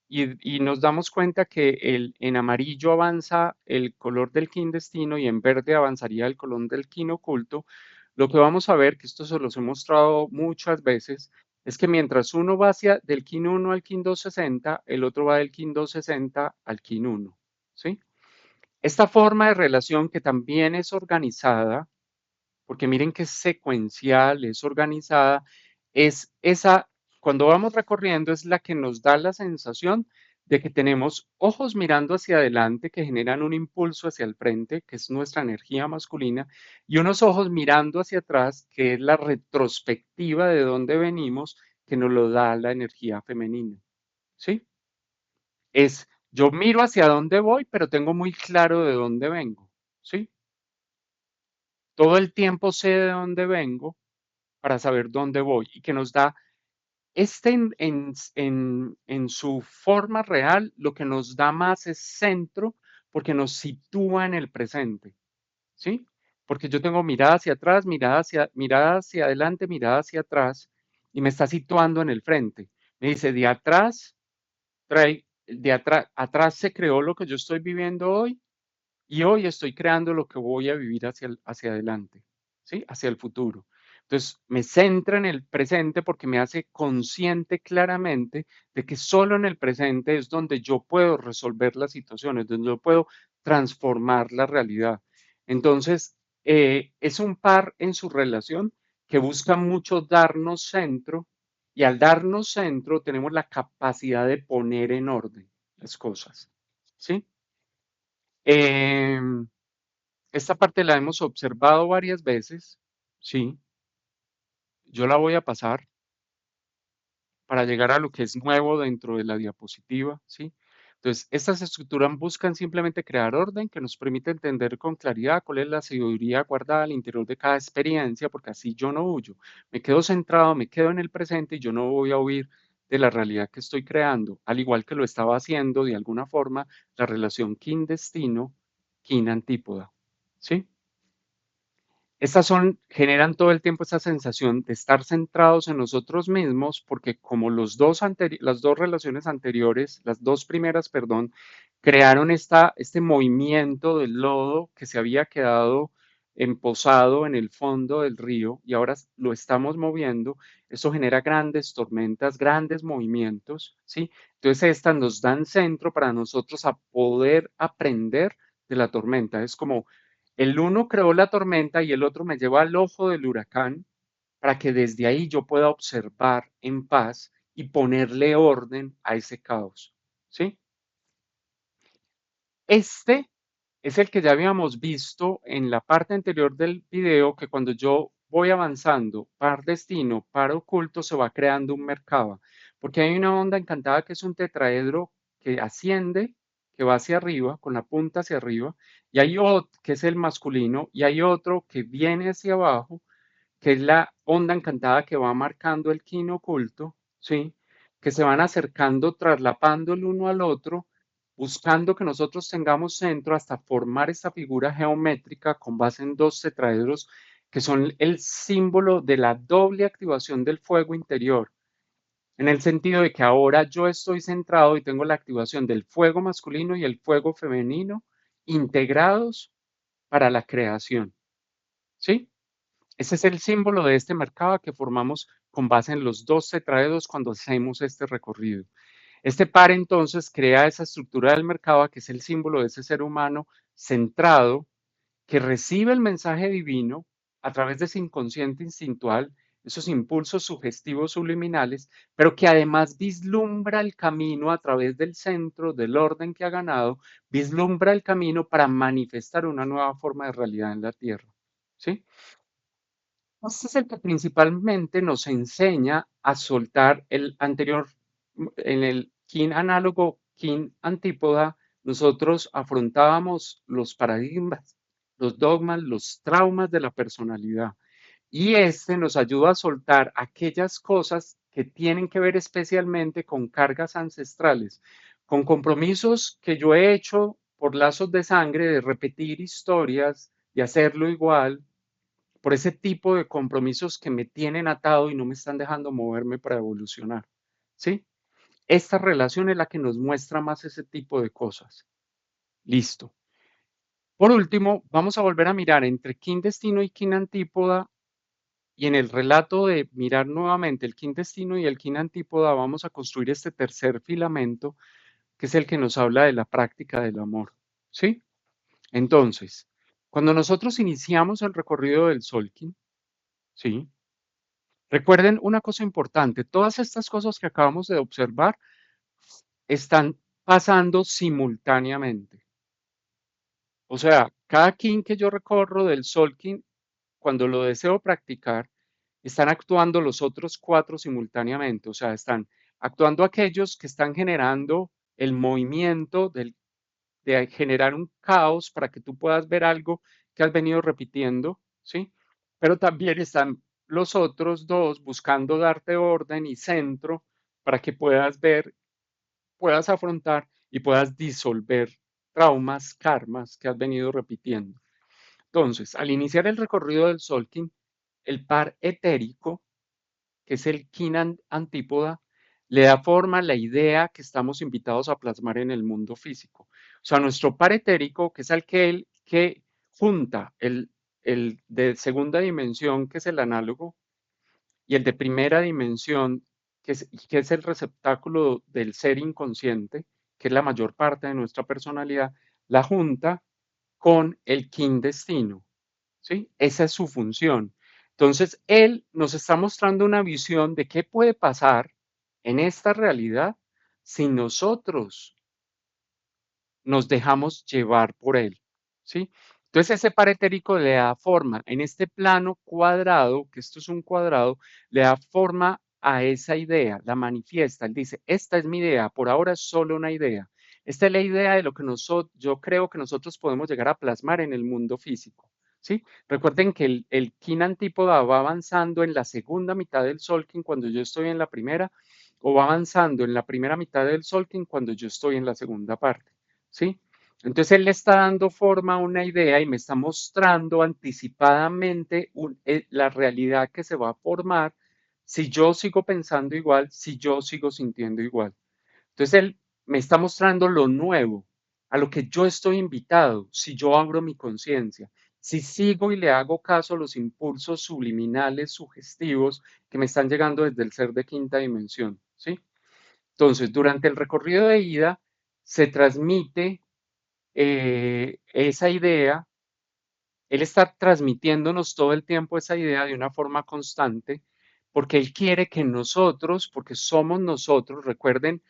y nos damos cuenta que en amarillo avanza el color del kin destino y en verde avanzaría el color del kin oculto. Lo que vamos a ver, que esto se los he mostrado muchas veces, es que mientras uno va hacia del kin 1 al kin 260, el otro va del kin 260 al kin 1. ¿Sí? Esta forma de relación que también es organizada, porque miren que es secuencial, es organizada, es esa, cuando vamos recorriendo, es la que nos da la sensación de que tenemos ojos mirando hacia adelante que generan un impulso hacia el frente, que es nuestra energía masculina, y unos ojos mirando hacia atrás, que es la retrospectiva de dónde venimos, que nos lo da la energía femenina. ¿Sí? Es, yo miro hacia dónde voy, pero tengo muy claro de dónde vengo. ¿Sí? Todo el tiempo sé de dónde vengo para saber dónde voy y que nos da en su forma real, lo que nos da más es centro porque nos sitúa en el presente, ¿sí? Porque yo tengo mirada hacia atrás, mirada hacia adelante, mirada hacia atrás y me está situando en el frente. Me dice, de atrás, de atrás, atrás se creó lo que yo estoy viviendo hoy y hoy estoy creando lo que voy a vivir hacia adelante, ¿sí? Hacia el futuro. Entonces, me centra en el presente porque me hace consciente claramente de que solo en el presente es donde yo puedo resolver las situaciones, donde yo puedo transformar la realidad. Entonces, es un par en su relación que busca mucho darnos centro y al darnos centro tenemos la capacidad de poner en orden las cosas, ¿sí? Em, esta parte la hemos observado varias veces, sí, yo la voy a pasar para llegar a lo que es nuevo dentro de la diapositiva, ¿sí? Entonces, estas estructuras buscan simplemente crear orden que nos permite entender con claridad cuál es la sabiduría guardada al interior de cada experiencia, porque así yo no huyo, me quedo centrado, me quedo en el presente y yo no voy a huir de la realidad que estoy creando, al igual que lo estaba haciendo de alguna forma la relación kin-destino, kin-antípoda, ¿sí? Estas son, generan todo el tiempo esa sensación de estar centrados en nosotros mismos, porque como las dos relaciones anteriores, las dos primeras, perdón, crearon este movimiento del lodo que se había quedado emposado en el fondo del río y ahora lo estamos moviendo, eso genera grandes tormentas, grandes movimientos, ¿sí? Entonces estas nos dan centro para nosotros a poder aprender de la tormenta. Es como el uno creó la tormenta y el otro me lleva al ojo del huracán para que desde ahí yo pueda observar en paz y ponerle orden a ese caos. ¿Sí? Este es el que ya habíamos visto en la parte anterior del video, que cuando yo voy avanzando, par destino, par oculto, se va creando un Merkaba, porque hay una onda encantada que es un tetraedro que asciende, que va hacia arriba, con la punta hacia arriba, y hay otro que es el masculino, y hay otro que viene hacia abajo, que es la onda encantada que va marcando el kin oculto, ¿sí? Que se van acercando, traslapando el uno al otro, buscando que nosotros tengamos centro hasta formar esta figura geométrica con base en dos tetraedros que son el símbolo de la doble activación del fuego interior, en el sentido de que ahora yo estoy centrado y tengo la activación del fuego masculino y el fuego femenino integrados para la creación, ¿sí? Ese es el símbolo de este mercado que formamos con base en los dos tetraedros cuando hacemos este recorrido. Este par entonces crea esa estructura del mercado que es el símbolo de ese ser humano centrado que recibe el mensaje divino a través de ese inconsciente instintual, esos impulsos sugestivos subliminales, pero que además vislumbra el camino a través del centro, del orden que ha ganado, vislumbra el camino para manifestar una nueva forma de realidad en la Tierra. ¿Sí? Este es el que principalmente nos enseña a soltar el anterior, en el kin análogo, kin antípoda, nosotros afrontábamos los paradigmas, los dogmas, los traumas de la personalidad. Y este nos ayuda a soltar aquellas cosas que tienen que ver especialmente con cargas ancestrales, con compromisos que yo he hecho por lazos de sangre, de repetir historias, de hacerlo igual, por ese tipo de compromisos que me tienen atado y no me están dejando moverme para evolucionar. ¿Sí? Esta relación es la que nos muestra más ese tipo de cosas. Listo. Por último, vamos a volver a mirar entre kin destino y kin antípoda. Y en el relato de mirar nuevamente el kin destino y el kin antípoda, vamos a construir este tercer filamento, que es el que nos habla de la práctica del amor. ¿Sí? Entonces, cuando nosotros iniciamos el recorrido del Solkin, ¿sí? Recuerden una cosa importante, todas estas cosas que acabamos de observar están pasando simultáneamente. O sea, cada kin que yo recorro del Solkin, cuando lo deseo practicar, están actuando los otros cuatro simultáneamente. O sea, están actuando aquellos que están generando el movimiento de generar un caos para que tú puedas ver algo que has venido repitiendo, ¿sí? Pero también están los otros dos buscando darte orden y centro para que puedas ver, puedas afrontar y puedas disolver traumas, karmas que has venido repitiendo. Entonces, al iniciar el recorrido del Solking, el par etérico, que es el kin antípoda, le da forma a la idea que estamos invitados a plasmar en el mundo físico. O sea, nuestro par etérico, que es aquel que junta el de segunda dimensión, que es el análogo, y el de primera dimensión, que es el receptáculo del ser inconsciente, que es la mayor parte de nuestra personalidad, la junta con el kin destino. ¿Sí? Esa es su función. Entonces, él nos está mostrando una visión de qué puede pasar en esta realidad si nosotros nos dejamos llevar por él, ¿sí? Entonces ese paretérico le da forma, en este plano cuadrado, que esto es un cuadrado, le da forma a esa idea, la manifiesta. Él dice, esta es mi idea, por ahora es solo una idea. Esta es la idea de lo que yo creo que nosotros podemos llegar a plasmar en el mundo físico, ¿sí? Recuerden que el kin antípoda va avanzando en la segunda mitad del Solkin cuando yo estoy en la primera, o va avanzando en la primera mitad del Solkin cuando yo estoy en la segunda parte. ¿Sí? Entonces él le está dando forma a una idea y me está mostrando anticipadamente la realidad que se va a formar si yo sigo pensando igual, si yo sigo sintiendo igual. Entonces él me está mostrando lo nuevo, a lo que yo estoy invitado, si yo abro mi conciencia, si sigo y le hago caso a los impulsos subliminales, sugestivos que me están llegando desde el ser de quinta dimensión. ¿Sí? Entonces, durante el recorrido de ida se transmite esa idea, él está transmitiéndonos todo el tiempo esa idea de una forma constante, porque él quiere que nosotros, porque somos nosotros, recuerden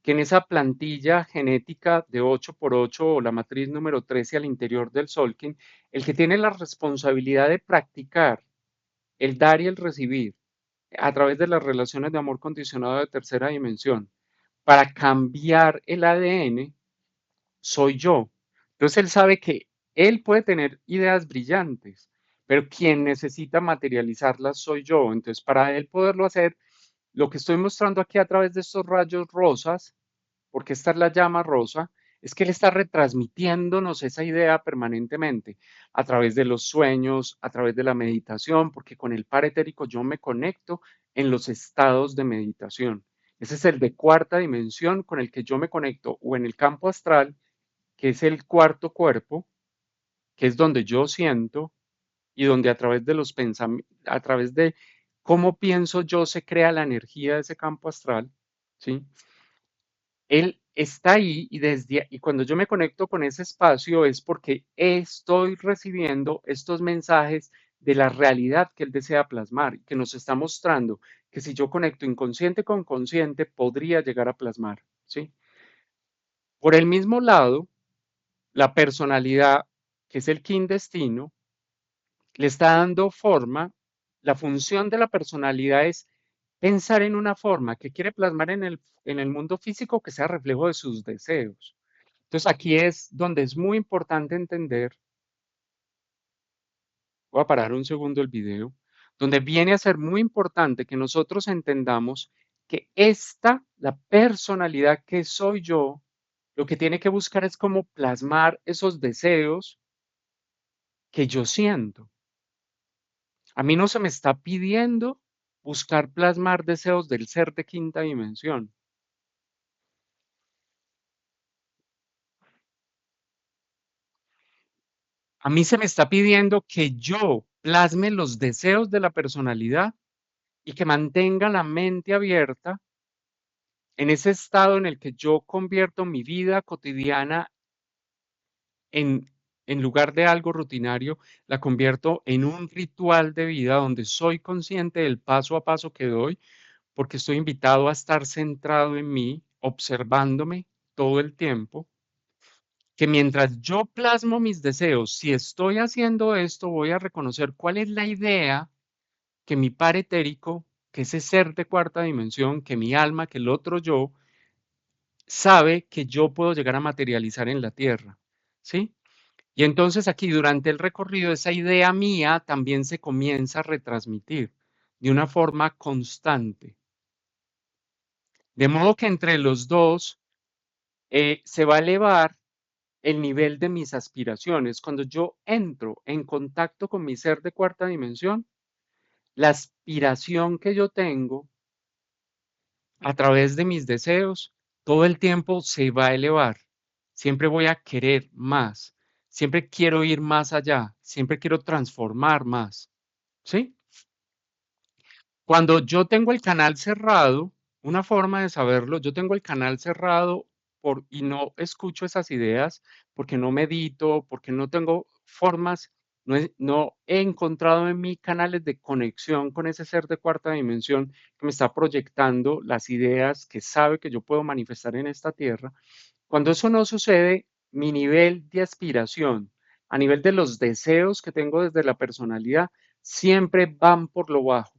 que en esa plantilla genética de 8x8 o la matriz número 13 al interior del Solkin, el que tiene la responsabilidad de practicar el dar y el recibir a través de las relaciones de amor condicionado de tercera dimensión para cambiar el ADN soy yo. Entonces él sabe que él puede tener ideas brillantes, pero quien necesita materializarlas soy yo. Entonces para él poderlo hacer, lo que estoy mostrando aquí a través de estos rayos rosas, porque esta es la llama rosa, es que él está retransmitiéndonos esa idea permanentemente a través de los sueños, a través de la meditación, porque con el par etérico yo me conecto en los estados de meditación. Ese es el de cuarta dimensión con el que yo me conecto o en el campo astral, que es el cuarto cuerpo, que es donde yo siento y donde a través de los pensamientos, a través de cómo pienso yo se crea la energía de ese campo astral, ¿sí? Él está ahí y cuando yo me conecto con ese espacio es porque estoy recibiendo estos mensajes de la realidad que él desea plasmar, que nos está mostrando que si yo conecto inconsciente con consciente, podría llegar a plasmar, ¿sí? Por el mismo lado, la personalidad, que es el kin destino, le está dando forma. La función de la personalidad es pensar en una forma que quiere plasmar en el mundo físico que sea reflejo de sus deseos. Entonces aquí es donde es muy importante entender, voy a parar un segundo el video, donde viene a ser muy importante que nosotros entendamos que la personalidad que soy yo, lo que tiene que buscar es cómo plasmar esos deseos que yo siento. A mí no se me está pidiendo buscar plasmar deseos del ser de quinta dimensión. A mí se me está pidiendo que yo plasme los deseos de la personalidad y que mantenga la mente abierta en ese estado en el que yo convierto mi vida cotidiana en, en lugar de algo rutinario, la convierto en un ritual de vida donde soy consciente del paso a paso que doy, porque estoy invitado a estar centrado en mí, observándome todo el tiempo, que mientras yo plasmo mis deseos, si estoy haciendo esto, voy a reconocer cuál es la idea que mi par etérico, que ese ser de cuarta dimensión, que mi alma, que el otro yo, sabe que yo puedo llegar a materializar en la tierra, ¿sí? Y entonces aquí durante el recorrido esa idea mía también se comienza a retransmitir de una forma constante. De modo que entre los dos se va a elevar el nivel de mis aspiraciones. Cuando yo entro en contacto con mi ser de cuarta dimensión, la aspiración que yo tengo a través de mis deseos, todo el tiempo se va a elevar. Siempre voy a querer más. Siempre quiero ir más allá. Siempre quiero transformar más. ¿Sí? Cuando yo tengo el canal cerrado, una forma de saberlo, yo tengo el canal cerrado y no escucho esas ideas porque no medito, porque no tengo formas, no he encontrado en mí canales de conexión con ese ser de cuarta dimensión que me está proyectando las ideas que sabe que yo puedo manifestar en esta tierra. Cuando eso no sucede, mi nivel de aspiración, a nivel de los deseos que tengo desde la personalidad, siempre van por lo bajo,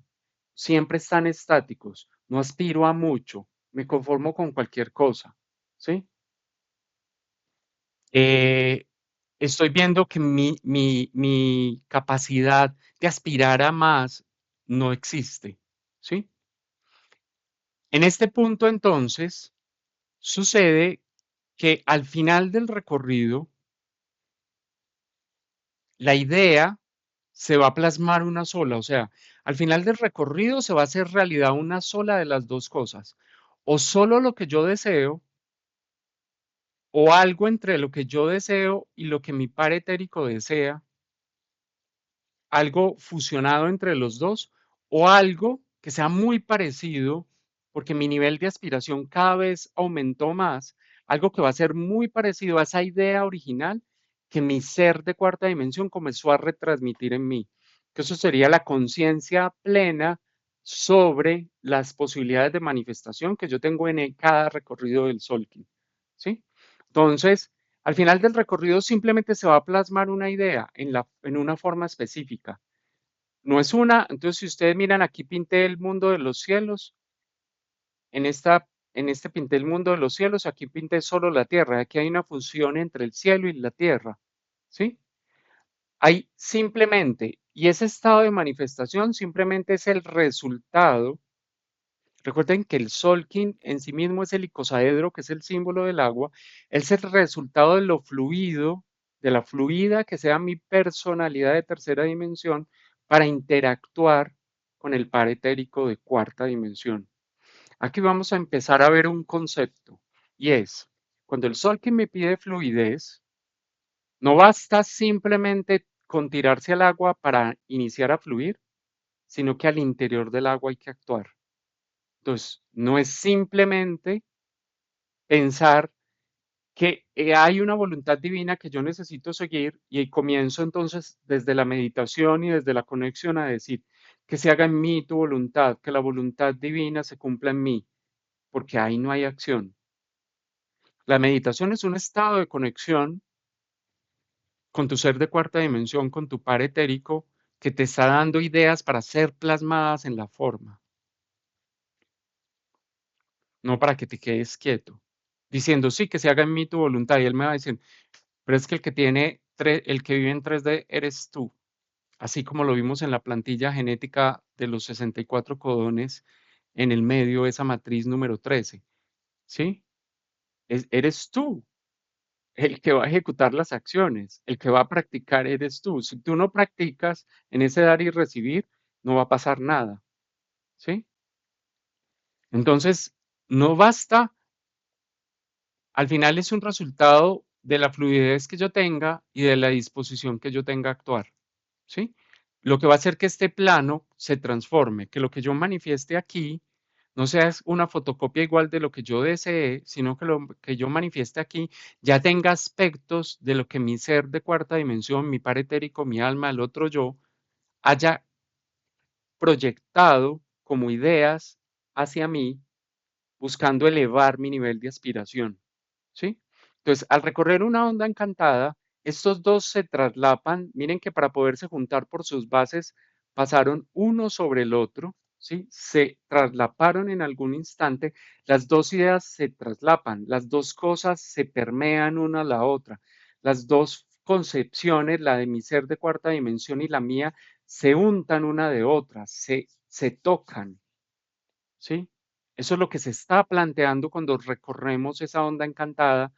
siempre están estáticos, no aspiro a mucho, me conformo con cualquier cosa, ¿sí? Eh, Estoy viendo que mi capacidad de aspirar a más no existe, ¿sí? En este punto, entonces, sucede que al final del recorrido, la idea se va a plasmar una sola, o sea, al final del recorrido se va a hacer realidad una sola de las dos cosas, o solo lo que yo deseo, o algo entre lo que yo deseo y lo que mi par etérico desea, algo fusionado entre los dos, o algo que sea muy parecido, porque mi nivel de aspiración cada vez aumentó más, algo que va a ser muy parecido a esa idea original que mi ser de cuarta dimensión comenzó a retransmitir en mí, que eso sería la conciencia plena sobre las posibilidades de manifestación que yo tengo en cada recorrido del Solkin, ¿sí? Entonces, al final del recorrido simplemente se va a plasmar una idea en una forma específica. No es una, entonces si ustedes miran aquí pinté el mundo de los cielos, en este pinté el mundo de los cielos, aquí pinté solo la tierra, aquí hay una fusión entre el cielo y la tierra, ¿sí? Hay simplemente, y ese estado de manifestación simplemente es el resultado. Recuerden que el Solkin en sí mismo es el icosaedro, que es el símbolo del agua, es el resultado de lo fluido, de la fluida que sea mi personalidad de tercera dimensión para interactuar con el par etérico de cuarta dimensión. Aquí vamos a empezar a ver un concepto y es, cuando el Solkin me pide fluidez, no basta simplemente con tirarse al agua para iniciar a fluir, sino que al interior del agua hay que actuar. Entonces, no es simplemente pensar que hay una voluntad divina que yo necesito seguir y comienzo entonces desde la meditación y desde la conexión a decir que se haga en mí tu voluntad, que la voluntad divina se cumpla en mí, porque ahí no hay acción. La meditación es un estado de conexión con tu ser de cuarta dimensión, con tu par etérico, que te está dando ideas para ser plasmadas en la forma, no para que te quedes quieto, diciendo sí, que se haga en mí tu voluntad. Y él me va a decir, pero es que el que el que vive en 3D eres tú, así como lo vimos en la plantilla genética de los 64 codones, en el medio esa matriz número 13, ¿sí? Eres tú. El que va a ejecutar las acciones, el que va a practicar eres tú. Si tú no practicas en ese dar y recibir, no va a pasar nada, ¿sí? Entonces, no basta, al final es un resultado de la fluidez que yo tenga y de la disposición que yo tenga a actuar, ¿sí? Lo que va a hacer que este plano se transforme, que lo que yo manifieste aquí no sea una fotocopia igual de lo que yo desee, sino que lo que yo manifieste aquí ya tenga aspectos de lo que mi ser de cuarta dimensión, mi par etérico, mi alma, el otro yo, haya proyectado como ideas hacia mí, buscando elevar mi nivel de aspiración, ¿sí? Entonces, al recorrer una onda encantada, estos dos se traslapan, miren que para poderse juntar por sus bases, pasaron uno sobre el otro, ¿sí? Se traslaparon en algún instante, las dos ideas se traslapan, las dos cosas se permean una a la otra, las dos concepciones, la de mi ser de cuarta dimensión y la mía, se untan una de otra, se tocan, ¿sí? Eso es lo que se está planteando cuando recorremos esa onda encantada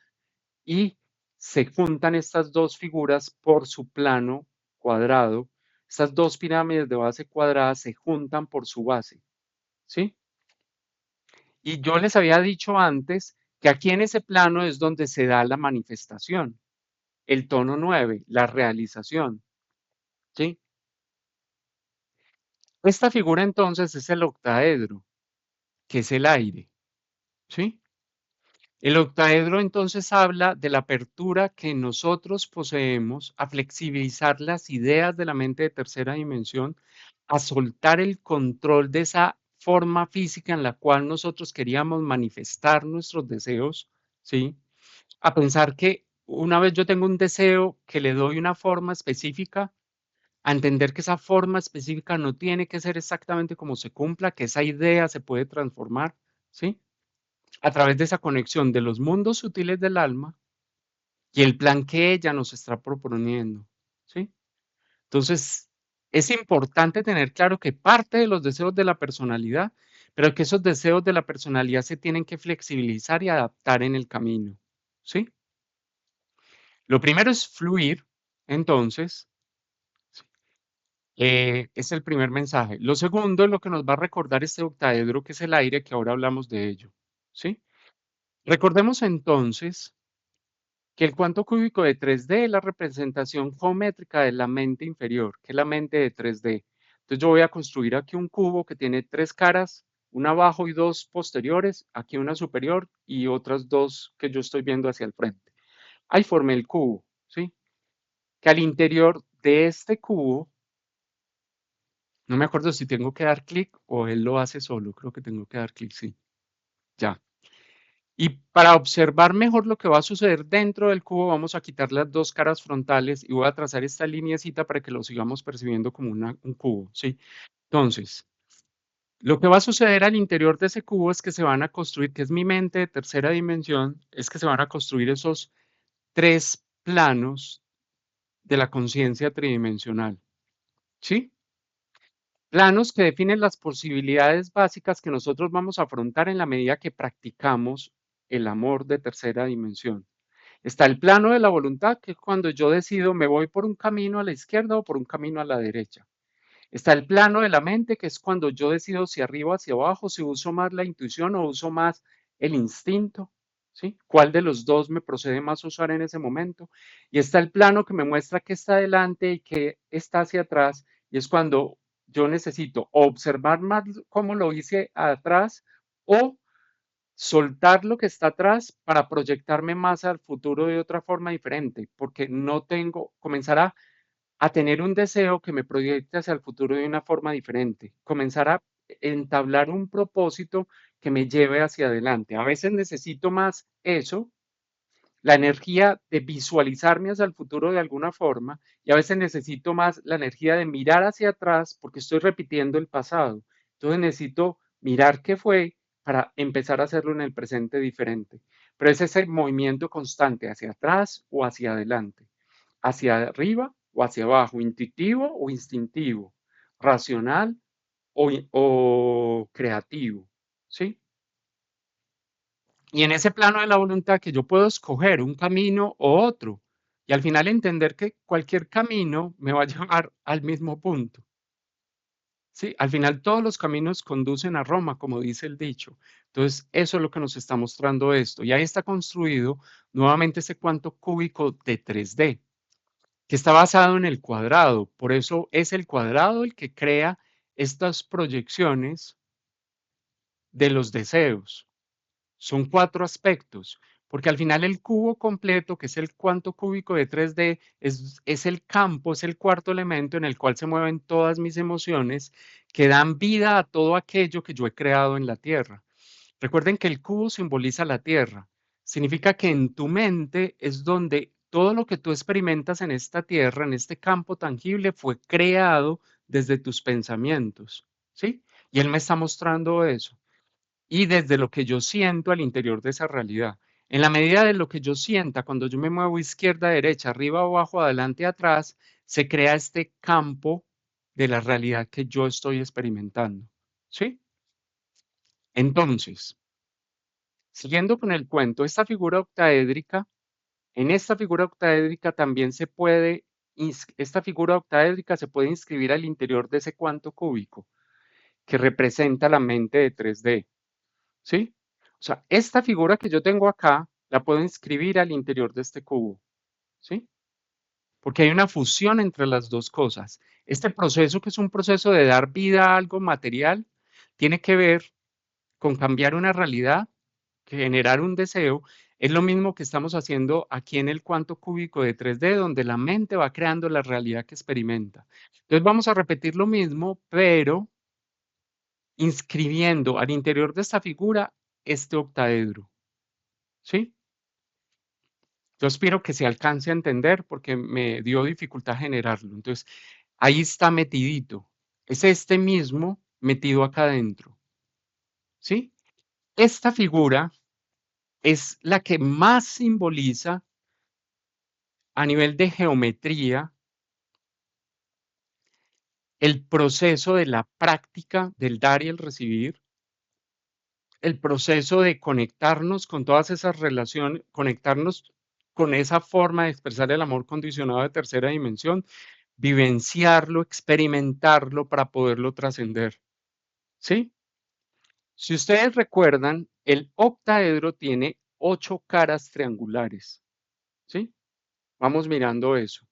y se juntan estas dos figuras por su plano cuadrado. Estas dos pirámides de base cuadrada se juntan por su base, ¿sí? Y yo les había dicho antes que aquí en ese plano es donde se da la manifestación, el tono 9, la realización, ¿sí? Esta figura entonces es el octaedro, que es el aire, ¿sí? El octaedro entonces habla de la apertura que nosotros poseemos a flexibilizar las ideas de la mente de tercera dimensión, a soltar el control de esa forma física en la cual nosotros queríamos manifestar nuestros deseos, ¿sí? A pensar que una vez yo tengo un deseo que le doy una forma específica, a entender que esa forma específica no tiene que ser exactamente como se cumpla, que esa idea se puede transformar, ¿sí? A través de esa conexión de los mundos sutiles del alma y el plan que ella nos está proponiendo, ¿sí? Entonces, es importante tener claro que parte de los deseos de la personalidad, pero que esos deseos de la personalidad se tienen que flexibilizar y adaptar en el camino, ¿sí? Lo primero es fluir, entonces, es el primer mensaje. Lo segundo es lo que nos va a recordar este octaedro, que es el aire, que ahora hablamos de ello, ¿sí? Recordemos entonces que el cuanto cúbico de 3D es la representación geométrica de la mente inferior, que es la mente de 3D. Entonces yo voy a construir aquí un cubo que tiene tres caras, una abajo y dos posteriores, aquí una superior y otras dos que yo estoy viendo hacia el frente. Ahí formé el cubo, ¿sí? Que al interior de este cubo, no me acuerdo si tengo que dar clic o él lo hace solo, creo que tengo que dar clic, sí, ya. Y para observar mejor lo que va a suceder dentro del cubo, vamos a quitar las dos caras frontales y voy a trazar esta lineecita para que lo sigamos percibiendo como un cubo, ¿sí? Entonces, lo que va a suceder al interior de ese cubo es que se van a construir, que es mi mente de tercera dimensión, es que se van a construir esos tres planos de la conciencia tridimensional, ¿sí? Planos que definen las posibilidades básicas que nosotros vamos a afrontar en la medida que practicamos el amor de tercera dimensión. Está el plano de la voluntad, que es cuando yo decido me voy por un camino a la izquierda o por un camino a la derecha. Está el plano de la mente, que es cuando yo decido si arriba o hacia abajo, si uso más la intuición o uso más el instinto, ¿sí? ¿Cuál de los dos me procede más usar en ese momento? Y está el plano que me muestra qué está adelante y qué está hacia atrás, y es cuando yo necesito observar más cómo lo hice atrás o soltar lo que está atrás para proyectarme más al futuro de otra forma diferente, porque no tengo, comenzar a tener un deseo que me proyecte hacia el futuro de una forma diferente, comenzar a entablar un propósito que me lleve hacia adelante. A veces necesito más eso, la energía de visualizarme hacia el futuro de alguna forma, y a veces necesito más la energía de mirar hacia atrás porque estoy repitiendo el pasado. Entonces necesito mirar qué fue para empezar a hacerlo en el presente diferente. Pero es ese movimiento constante hacia atrás o hacia adelante, hacia arriba o hacia abajo, intuitivo o instintivo, racional o creativo, ¿sí? Y en ese plano de la voluntad que yo puedo escoger un camino o otro, y al final entender que cualquier camino me va a llevar al mismo punto. Sí, al final todos los caminos conducen a Roma, como dice el dicho. Entonces, eso es lo que nos está mostrando esto. Y ahí está construido nuevamente ese cuanto cúbico de 3D, que está basado en el cuadrado. Por eso es el cuadrado el que crea estas proyecciones de los deseos. Son cuatro aspectos, porque al final el cubo completo, que es el cuanto cúbico de 3D, es el campo, es el cuarto elemento en el cual se mueven todas mis emociones que dan vida a todo aquello que yo he creado en la Tierra. Recuerden que el cubo simboliza la Tierra. Significa que en tu mente es donde todo lo que tú experimentas en esta Tierra, en este campo tangible, fue creado desde tus pensamientos, ¿sí? Y él me está mostrando eso y desde lo que yo siento al interior de esa realidad. En la medida de lo que yo sienta, cuando yo me muevo izquierda, derecha, arriba, abajo, adelante, atrás, se crea este campo de la realidad que yo estoy experimentando. ¿Sí? Entonces, siguiendo con el cuento, esta figura octaédrica, en esta figura octaédrica también se puede, esta figura octaédrica se puede inscribir al interior de ese cuanto cúbico que representa la mente de 3D. ¿Sí? O sea, esta figura que yo tengo acá la puedo inscribir al interior de este cubo, ¿sí? Porque hay una fusión entre las dos cosas. Este proceso, que es un proceso de dar vida a algo material, tiene que ver con cambiar una realidad, generar un deseo. Es lo mismo que estamos haciendo aquí en el cuanto cúbico de 3D, donde la mente va creando la realidad que experimenta. Entonces vamos a repetir lo mismo, pero inscribiendo al interior de esta figura este octaedro, ¿sí? Yo espero que se alcance a entender porque me dio dificultad generarlo. Entonces, ahí está metidito. Es este mismo metido acá adentro, ¿sí? Esta figura es la que más simboliza a nivel de geometría el proceso de la práctica del dar y el recibir, el proceso de conectarnos con todas esas relaciones, conectarnos con esa forma de expresar el amor condicionado de tercera dimensión, vivenciarlo, experimentarlo para poderlo trascender, ¿sí? Si ustedes recuerdan, el octaedro tiene 8 caras triangulares, ¿sí? Vamos mirando eso.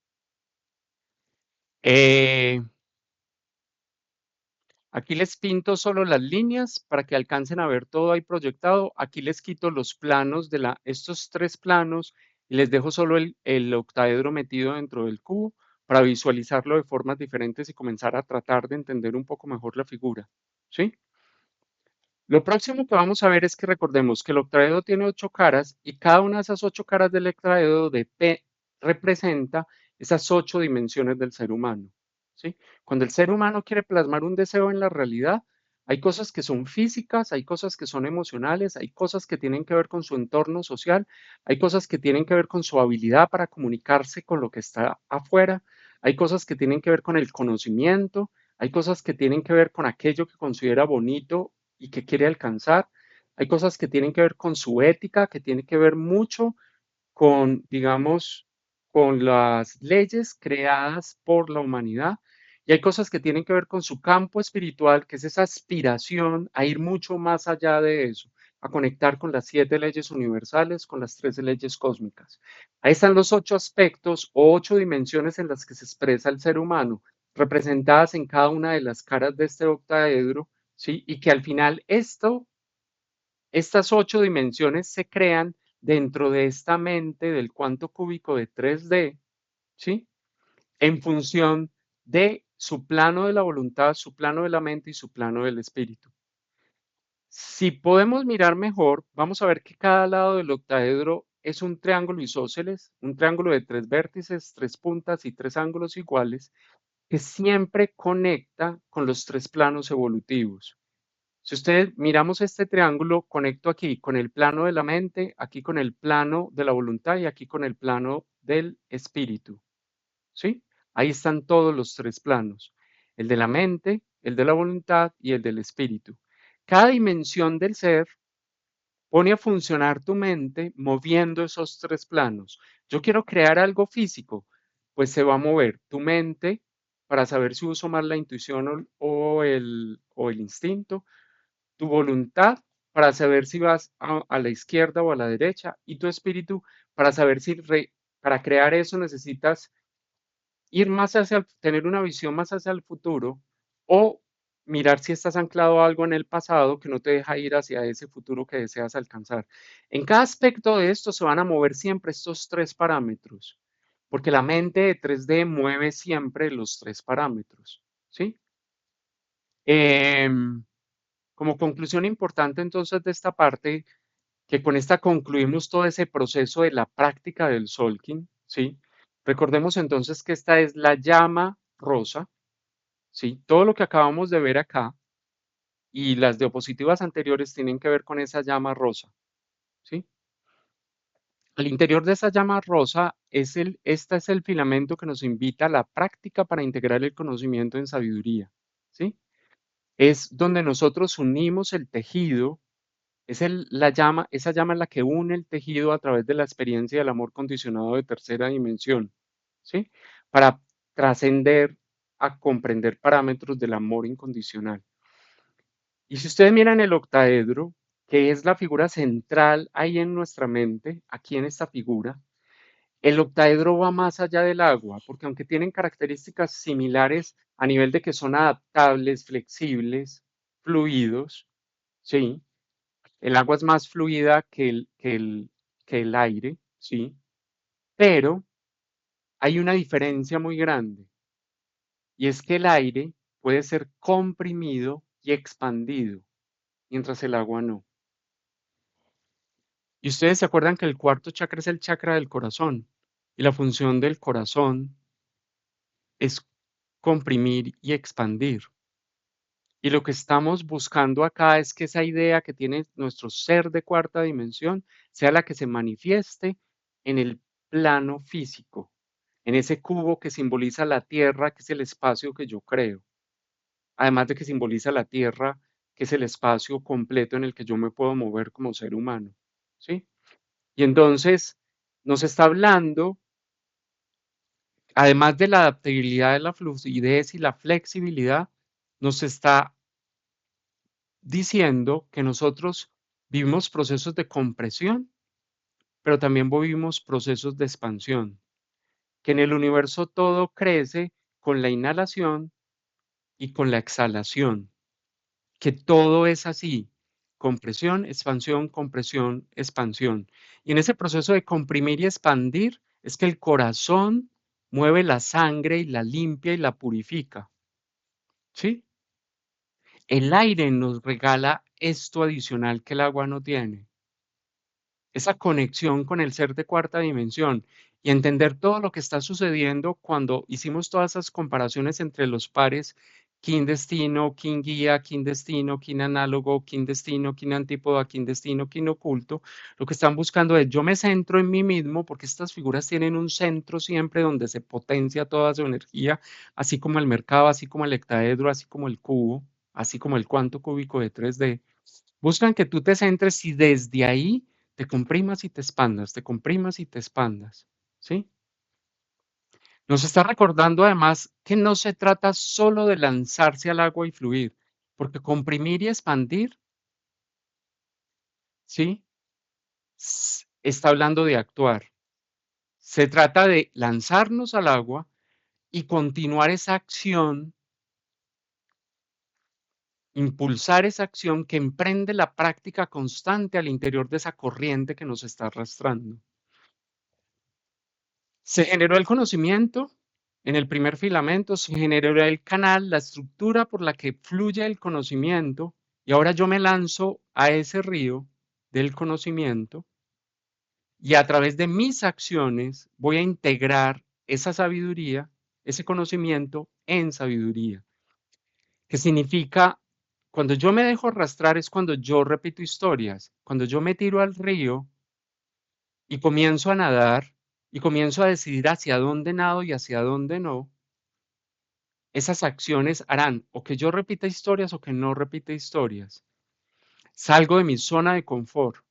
Eh, Aquí les pinto solo las líneas para que alcancen a ver todo ahí proyectado. Aquí les quito los planos de estos 3 planos y les dejo solo el octaedro metido dentro del cubo para visualizarlo de formas diferentes y comenzar a tratar de entender un poco mejor la figura, ¿sí? Lo próximo que vamos a ver es que recordemos que el octaedro tiene 8 caras y cada una de esas 8 caras del octaedro de P representa esas 8 dimensiones del ser humano, ¿sí? Cuando el ser humano quiere plasmar un deseo en la realidad, hay cosas que son físicas, hay cosas que son emocionales, hay cosas que tienen que ver con su entorno social, hay cosas que tienen que ver con su habilidad para comunicarse con lo que está afuera, hay cosas que tienen que ver con el conocimiento, hay cosas que tienen que ver con aquello que considera bonito y que quiere alcanzar. Hay cosas que tienen que ver con su ética, que tiene que ver mucho con, digamos, con las leyes creadas por la humanidad. Y hay cosas que tienen que ver con su campo espiritual, que es esa aspiración a ir mucho más allá de eso, a conectar con las 7 leyes universales, con las 13 leyes cósmicas. Ahí están los 8 aspectos o 8 dimensiones en las que se expresa el ser humano, representadas en cada una de las caras de este octaedro, ¿sí? Y que al final esto Estas 8 dimensiones se crean dentro de esta mente del cuanto cúbico de 3D, ¿sí? En función de su plano de la voluntad, su plano de la mente y su plano del espíritu. Si podemos mirar mejor, vamos a ver que cada lado del octaedro es un triángulo isósceles, un triángulo de 3 vértices, 3 puntas y 3 ángulos iguales, que siempre conecta con los 3 planos evolutivos. Si ustedes miramos este triángulo, conecto aquí con el plano de la mente, aquí con el plano de la voluntad y aquí con el plano del espíritu. ¿Sí? Ahí están todos los 3 planos, el de la mente, el de la voluntad y el del espíritu. Cada dimensión del ser pone a funcionar tu mente moviendo esos 3 planos. Yo quiero crear algo físico, pues se va a mover tu mente para saber si uso más la intuición o el instinto, tu voluntad para saber si vas a la izquierda o a la derecha y tu espíritu para saber si para crear eso necesitas ir más hacia tener una visión más hacia el futuro o mirar si estás anclado a algo en el pasado que no te deja ir hacia ese futuro que deseas alcanzar. En cada aspecto de esto se van a mover siempre estos 3 parámetros, porque la mente de 3D mueve siempre los 3 parámetros, ¿sí? Em, Como conclusión importante entonces de esta parte, que con esta concluimos todo ese proceso de la práctica del Solking, ¿sí? Recordemos entonces que esta es la llama rosa, ¿sí? Todo lo que acabamos de ver acá y las diapositivas anteriores tienen que ver con esa llama rosa, ¿sí? Al interior de esa llama rosa este es el filamento que nos invita a la práctica para integrar el conocimiento en sabiduría, ¿sí? Es donde nosotros unimos el tejido. Esa llama es la que une el tejido a través de la experiencia del amor condicionado de tercera dimensión, ¿sí? Para trascender a comprender parámetros del amor incondicional. Y si ustedes miran el octaedro, que es la figura central ahí en nuestra mente, aquí en esta figura, el octaedro va más allá del agua, porque aunque tienen características similares a nivel de que son adaptables, flexibles, fluidos, ¿sí? El agua es más fluida que el aire, ¿sí? Pero hay una diferencia muy grande y es que el aire puede ser comprimido y expandido, mientras el agua no. Y ustedes se acuerdan que el cuarto chakra es el chakra del corazón y la función del corazón es comprimir y expandir. Y lo que estamos buscando acá es que esa idea que tiene nuestro ser de cuarta dimensión sea la que se manifieste en el plano físico, en ese cubo que simboliza la Tierra, que es el espacio que yo creo, además de que simboliza la Tierra, que es el espacio completo en el que yo me puedo mover como ser humano, ¿sí? Y entonces nos está hablando, además de la adaptabilidad, de la fluidez y la flexibilidad, nos está diciendo que nosotros vivimos procesos de compresión, pero también vivimos procesos de expansión, que en el universo todo crece con la inhalación y con la exhalación, que todo es así, compresión, expansión. Y en ese proceso de comprimir y expandir es que el corazón mueve la sangre y la limpia y la purifica, ¿sí? El aire nos regala esto adicional que el agua no tiene, esa conexión con el ser de cuarta dimensión y entender todo lo que está sucediendo cuando hicimos todas esas comparaciones entre los pares, kin destino, kin guía, kin destino, kin análogo, kin destino, kin antípoda, kin destino, kin oculto. Lo que están buscando es yo me centro en mí mismo porque estas figuras tienen un centro siempre donde se potencia toda su energía, así como el mercado, así como el hectaedro, así como el cubo, así como el cuanto cúbico de 3D. Buscan que tú te centres y desde ahí te comprimas y te expandas, te comprimas y te expandas, ¿sí? Nos está recordando además que no se trata solo de lanzarse al agua y fluir, porque comprimir y expandir, ¿sí? Está hablando de actuar. Se trata de lanzarnos al agua y continuar esa acción impulsar esa acción que emprende la práctica constante al interior de esa corriente que nos está arrastrando. Se generó el conocimiento en el primer filamento, se generó el canal, la estructura por la que fluye el conocimiento, y ahora yo me lanzo a ese río del conocimiento y a través de mis acciones voy a integrar esa sabiduría, ese conocimiento en sabiduría, que significa, cuando yo me dejo arrastrar es cuando yo repito historias, cuando yo me tiro al río y comienzo a nadar y comienzo a decidir hacia dónde nado y hacia dónde no, esas acciones harán o que yo repita historias o que no repita historias. Salgo de mi zona de confort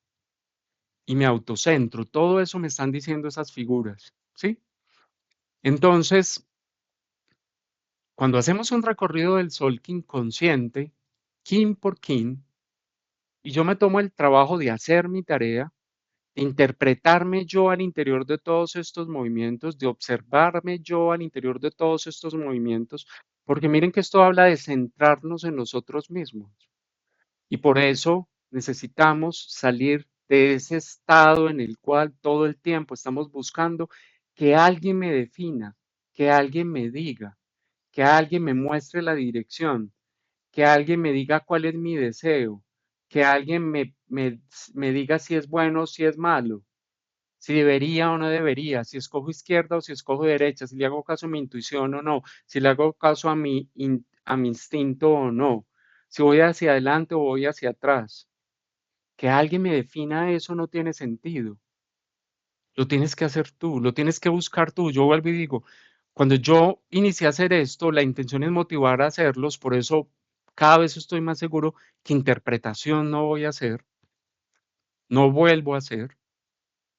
y me autocentro. Todo eso me están diciendo esas figuras, ¿sí? Entonces, cuando hacemos un recorrido del sol inconsciente, kin por kin, y yo me tomo el trabajo de hacer mi tarea, de interpretarme yo al interior de todos estos movimientos, de observarme yo al interior de todos estos movimientos, porque miren que esto habla de centrarnos en nosotros mismos. Y por eso necesitamos salir de ese estado en el cual todo el tiempo estamos buscando que alguien me defina, que alguien me diga, que alguien me muestre la dirección, que alguien me diga cuál es mi deseo, que alguien me diga si es bueno o si es malo, si debería o no debería, si escojo izquierda o si escojo derecha, si le hago caso a mi intuición o no, si le hago caso a mi instinto o no, si voy hacia adelante o voy hacia atrás. Que alguien me defina eso no tiene sentido. Lo tienes que hacer tú, lo tienes que buscar tú. Yo vuelvo y digo, cuando yo inicié a hacer esto, la intención es motivar a hacerlos, por eso cada vez estoy más seguro que interpretación no voy a hacer, no vuelvo a hacer.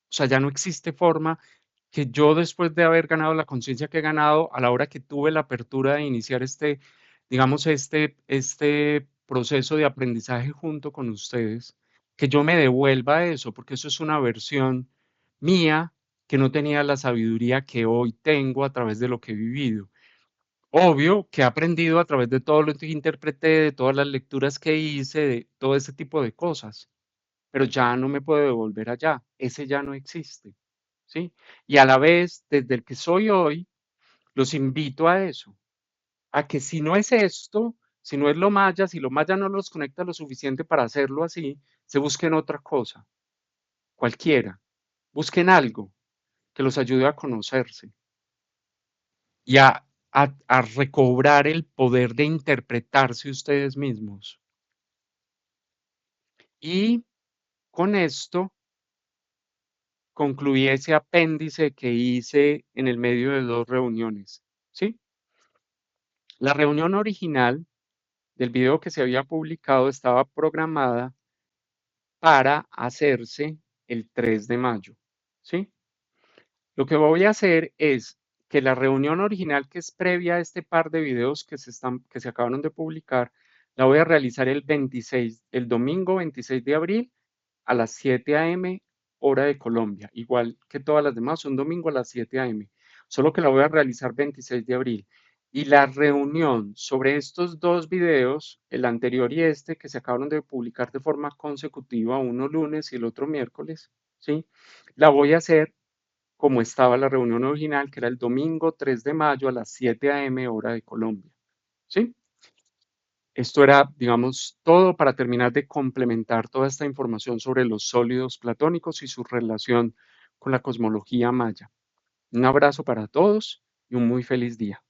O sea, ya no existe forma que yo, después de haber ganado la conciencia que he ganado, a la hora que tuve la apertura de iniciar este, digamos, este proceso de aprendizaje junto con ustedes, que yo me devuelva eso, porque eso es una versión mía que no tenía la sabiduría que hoy tengo a través de lo que he vivido. Obvio que he aprendido a través de todo lo que interpreté, de todas las lecturas que hice, de todo ese tipo de cosas, pero ya no me puedo devolver allá, ese ya no existe, ¿sí? Y a la vez, desde el que soy hoy, los invito a eso, a que si no es esto, si no es lo maya, si lo maya no los conecta lo suficiente para hacerlo así, se busquen otra cosa, cualquiera, busquen algo que los ayude a conocerse y a recobrar el poder de interpretarse ustedes mismos. Y con esto concluí ese apéndice que hice en el medio de dos reuniones, ¿sí? La reunión original del video que se había publicado estaba programada para hacerse el 3 de mayo, ¿sí? Lo que voy a hacer es que la reunión original, que es previa a este par de videos que se acabaron de publicar, la voy a realizar el domingo 26 de abril a las 7 a.m. hora de Colombia, igual que todas las demás, un domingo a las 7 a.m., solo que la voy a realizar 26 de abril. Y la reunión sobre estos dos videos, el anterior y este, que se acabaron de publicar de forma consecutiva, uno lunes y el otro miércoles, ¿sí? La voy a hacer como estaba la reunión original, que era el domingo 3 de mayo a las 7 a.m. hora de Colombia, ¿sí? Esto era, digamos, todo para terminar de complementar toda esta información sobre los sólidos platónicos y su relación con la cosmología maya. Un abrazo para todos y un muy feliz día.